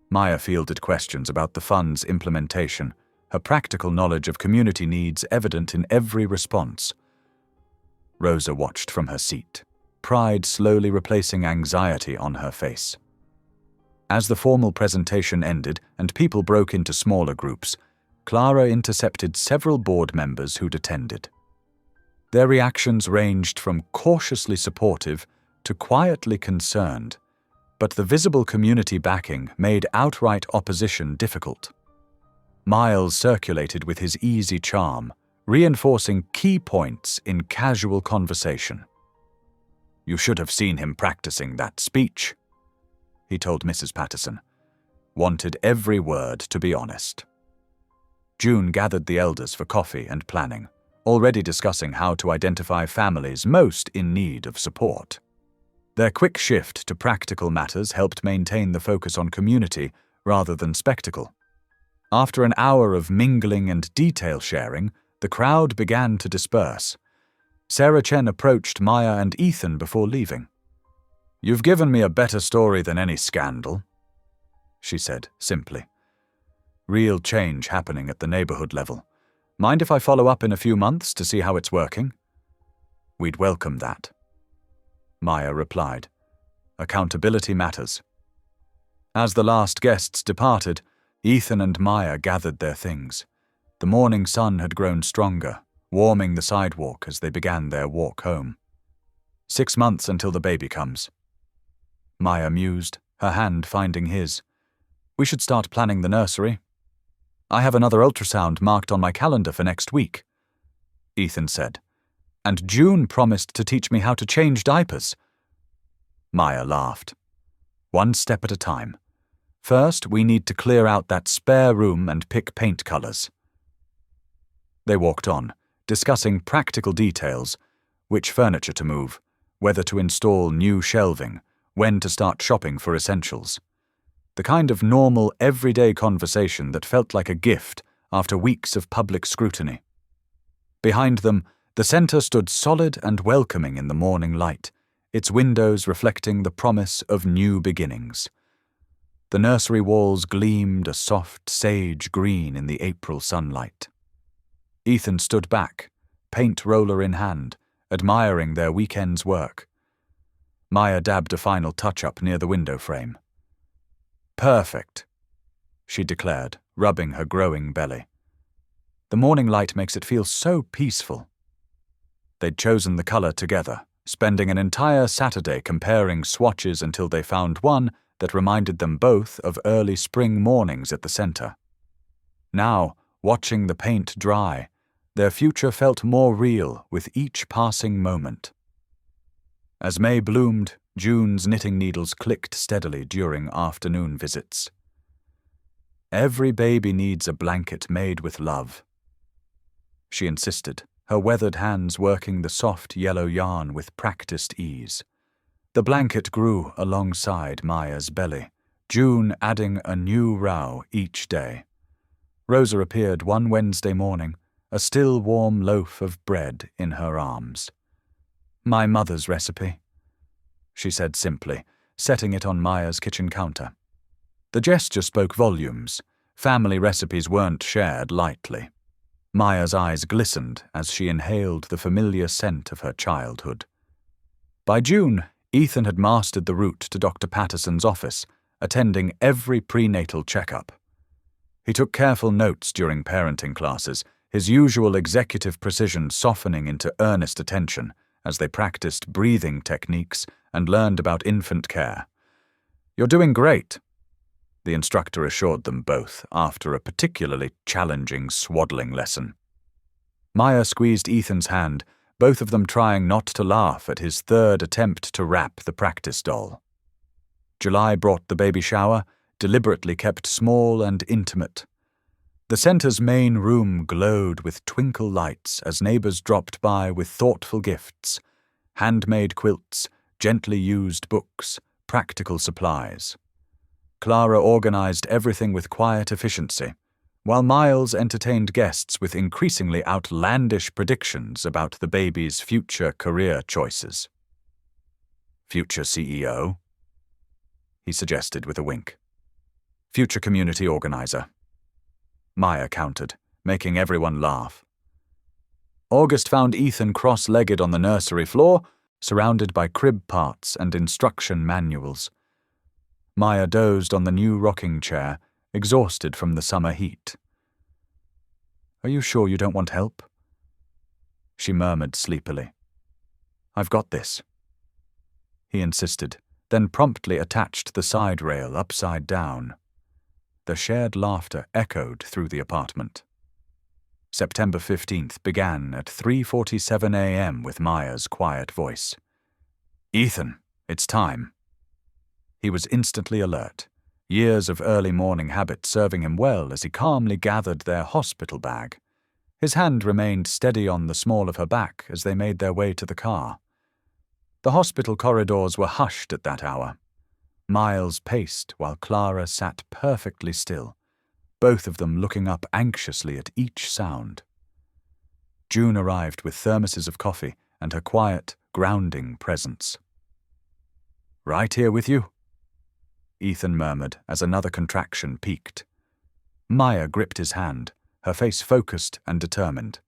Maya fielded questions about the fund's implementation, her practical knowledge of community needs evident in every response. Rosa watched from her seat, pride slowly replacing anxiety on her face. As the formal presentation ended and people broke into smaller groups, Clara intercepted several board members who'd attended. Their reactions ranged from cautiously supportive to quietly concerned, but the visible community backing made outright opposition difficult. Miles circulated with his easy charm, reinforcing key points in casual conversation. "You should have seen him practicing that speech," he told Mrs. Patterson. "Wanted every word to be honest." June gathered the elders for coffee and planning, already discussing how to identify families most in need of support. Their quick shift to practical matters helped maintain the focus on community rather than spectacle. After an hour of mingling and detail sharing, the crowd began to disperse. Sarah Chen approached Maya and Ethan before leaving. "You've given me a better story than any scandal," she said simply. "Real change happening at the neighborhood level. Mind if I follow up in a few months to see how it's working?" "We'd welcome that," Maya replied. "Accountability matters." As the last guests departed, Ethan and Maya gathered their things. The morning sun had grown stronger, warming the sidewalk as they began their walk home. 6 months until the baby comes. Maya mused, her hand finding his. We should start planning the nursery. I have another ultrasound marked on my calendar for next week, Ethan said. And June promised to teach me how to change diapers. Maya laughed. One step at a time. First, we need to clear out that spare room and pick paint colors. They walked on, discussing practical details, which furniture to move, whether to install new shelving, when to start shopping for essentials. The kind of normal, everyday conversation that felt like a gift after weeks of public scrutiny. Behind them, the center stood solid and welcoming in the morning light, its windows reflecting the promise of new beginnings. The nursery walls gleamed a soft sage green in the April sunlight. Ethan stood back, paint roller in hand, admiring their weekend's work. Maya dabbed a final touch-up near the window frame. Perfect, she declared, rubbing her growing belly. The morning light makes it feel so peaceful. They'd chosen the color together, spending an entire Saturday comparing swatches until they found one that reminded them both of early spring mornings at the center. Now, watching the paint dry, their future felt more real with each passing moment. As May bloomed, June's knitting needles clicked steadily during afternoon visits. Every baby needs a blanket made with love, she insisted, her weathered hands working the soft yellow yarn with practiced ease. The blanket grew alongside Maya's belly, June adding a new row each day. Rosa appeared one Wednesday morning, a still warm loaf of bread in her arms. My mother's recipe, she said simply, setting it on Maya's kitchen counter. The gesture spoke volumes. Family recipes weren't shared lightly. Maya's eyes glistened as she inhaled the familiar scent of her childhood. By June, Ethan had mastered the route to Dr. Patterson's office, attending every prenatal checkup. He took careful notes during parenting classes, his usual executive precision softening into earnest attention as they practiced breathing techniques and learned about infant care. You're doing great, the instructor assured them both after a particularly challenging swaddling lesson. Maya squeezed Ethan's hand, both of them trying not to laugh at his third attempt to wrap the practice doll. July brought the baby shower, deliberately kept small and intimate. The center's main room glowed with twinkle lights as neighbors dropped by with thoughtful gifts, handmade quilts, gently used books, practical supplies. Clara organized everything with quiet efficiency, while Miles entertained guests with increasingly outlandish predictions about the baby's future career choices. Future CEO? He suggested with a wink. Future community organizer. Maya countered, making everyone laugh. August found Ethan cross-legged on the nursery floor, surrounded by crib parts and instruction manuals. Maya dozed on the new rocking chair, exhausted from the summer heat. Are you sure you don't want help? She murmured sleepily. I've got this. He insisted, then promptly attached the side rail upside down. The shared laughter echoed through the apartment. September 15th began at 3:47 a.m. with Maya's quiet voice. Ethan, it's time. He was instantly alert, years of early morning habit serving him well as he calmly gathered their hospital bag. His hand remained steady on the small of her back as they made their way to the car. The hospital corridors were hushed at that hour. Miles paced while Clara sat perfectly still, both of them looking up anxiously at each sound. June arrived with thermoses of coffee and her quiet, grounding presence. Right here with you? Ethan murmured as another contraction peaked. Maya gripped his hand, her face focused and determined.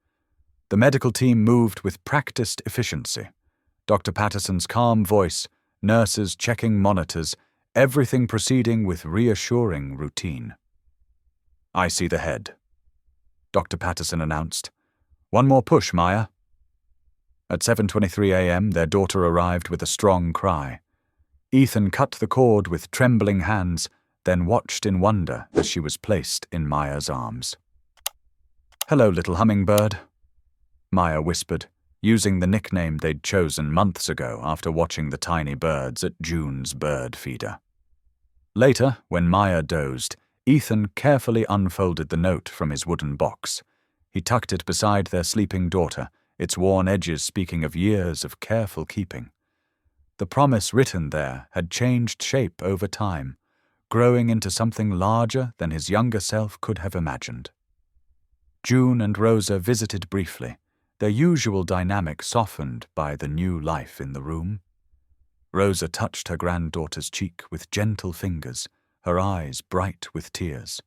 The medical team moved with practiced efficiency. Dr. Patterson's calm voice, nurses checking monitors, everything proceeding with reassuring routine. "I see the head," Dr. Patterson announced. "One more push, Maya." At 7:23 a.m., their daughter arrived with a strong cry. Ethan cut the cord with trembling hands, then watched in wonder as she was placed in Maya's arms. "Hello, little hummingbird," Maya whispered, using the nickname they'd chosen months ago after watching the tiny birds at June's bird feeder. Later, when Maya dozed, Ethan carefully unfolded the note from his wooden box. He tucked it beside their sleeping daughter, its worn edges speaking of years of careful keeping. The promise written there had changed shape over time, growing into something larger than his younger self could have imagined. June and Rosa visited briefly, their usual dynamic softened by the new life in the room. Rosa touched her granddaughter's cheek with gentle fingers, her eyes bright with tears.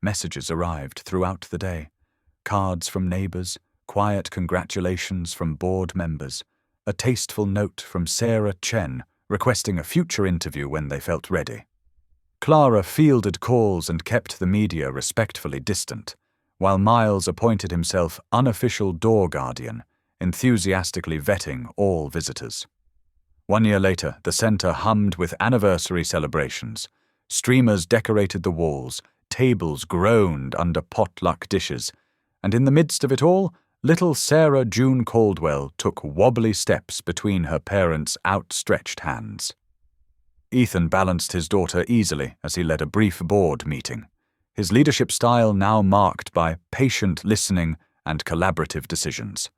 Messages arrived throughout the day, cards from neighbors, quiet congratulations from board members, a tasteful note from Sarah Chen requesting a future interview when they felt ready. Clara fielded calls and kept the media respectfully distant, while Miles appointed himself unofficial door guardian, enthusiastically vetting all visitors. 1 year later, the center hummed with anniversary celebrations. Streamers decorated the walls, tables groaned under potluck dishes, and in the midst of it all, little Sarah June Caldwell took wobbly steps between her parents' outstretched hands. Ethan balanced his daughter easily as he led a brief board meeting, his leadership style now marked by patient listening and collaborative decisions.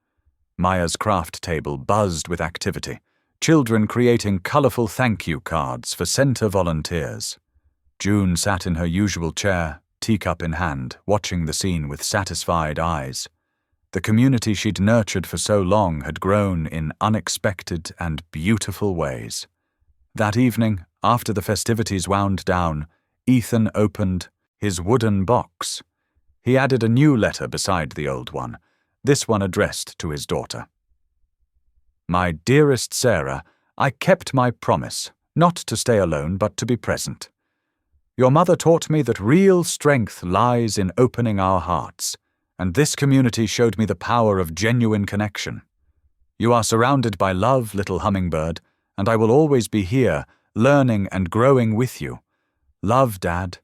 Maya's craft table buzzed with activity, children creating colorful thank you cards for center volunteers. June sat in her usual chair, teacup in hand, watching the scene with satisfied eyes. The community she'd nurtured for so long had grown in unexpected and beautiful ways. That evening, after the festivities wound down, Ethan opened his wooden box. He added a new letter beside the old one, this one addressed to his daughter. "My dearest Sarah, I kept my promise, not to stay alone but to be present. Your mother taught me that real strength lies in opening our hearts, and this community showed me the power of genuine connection. You are surrounded by love, little hummingbird, and I will always be here, learning and growing with you. Love, Dad,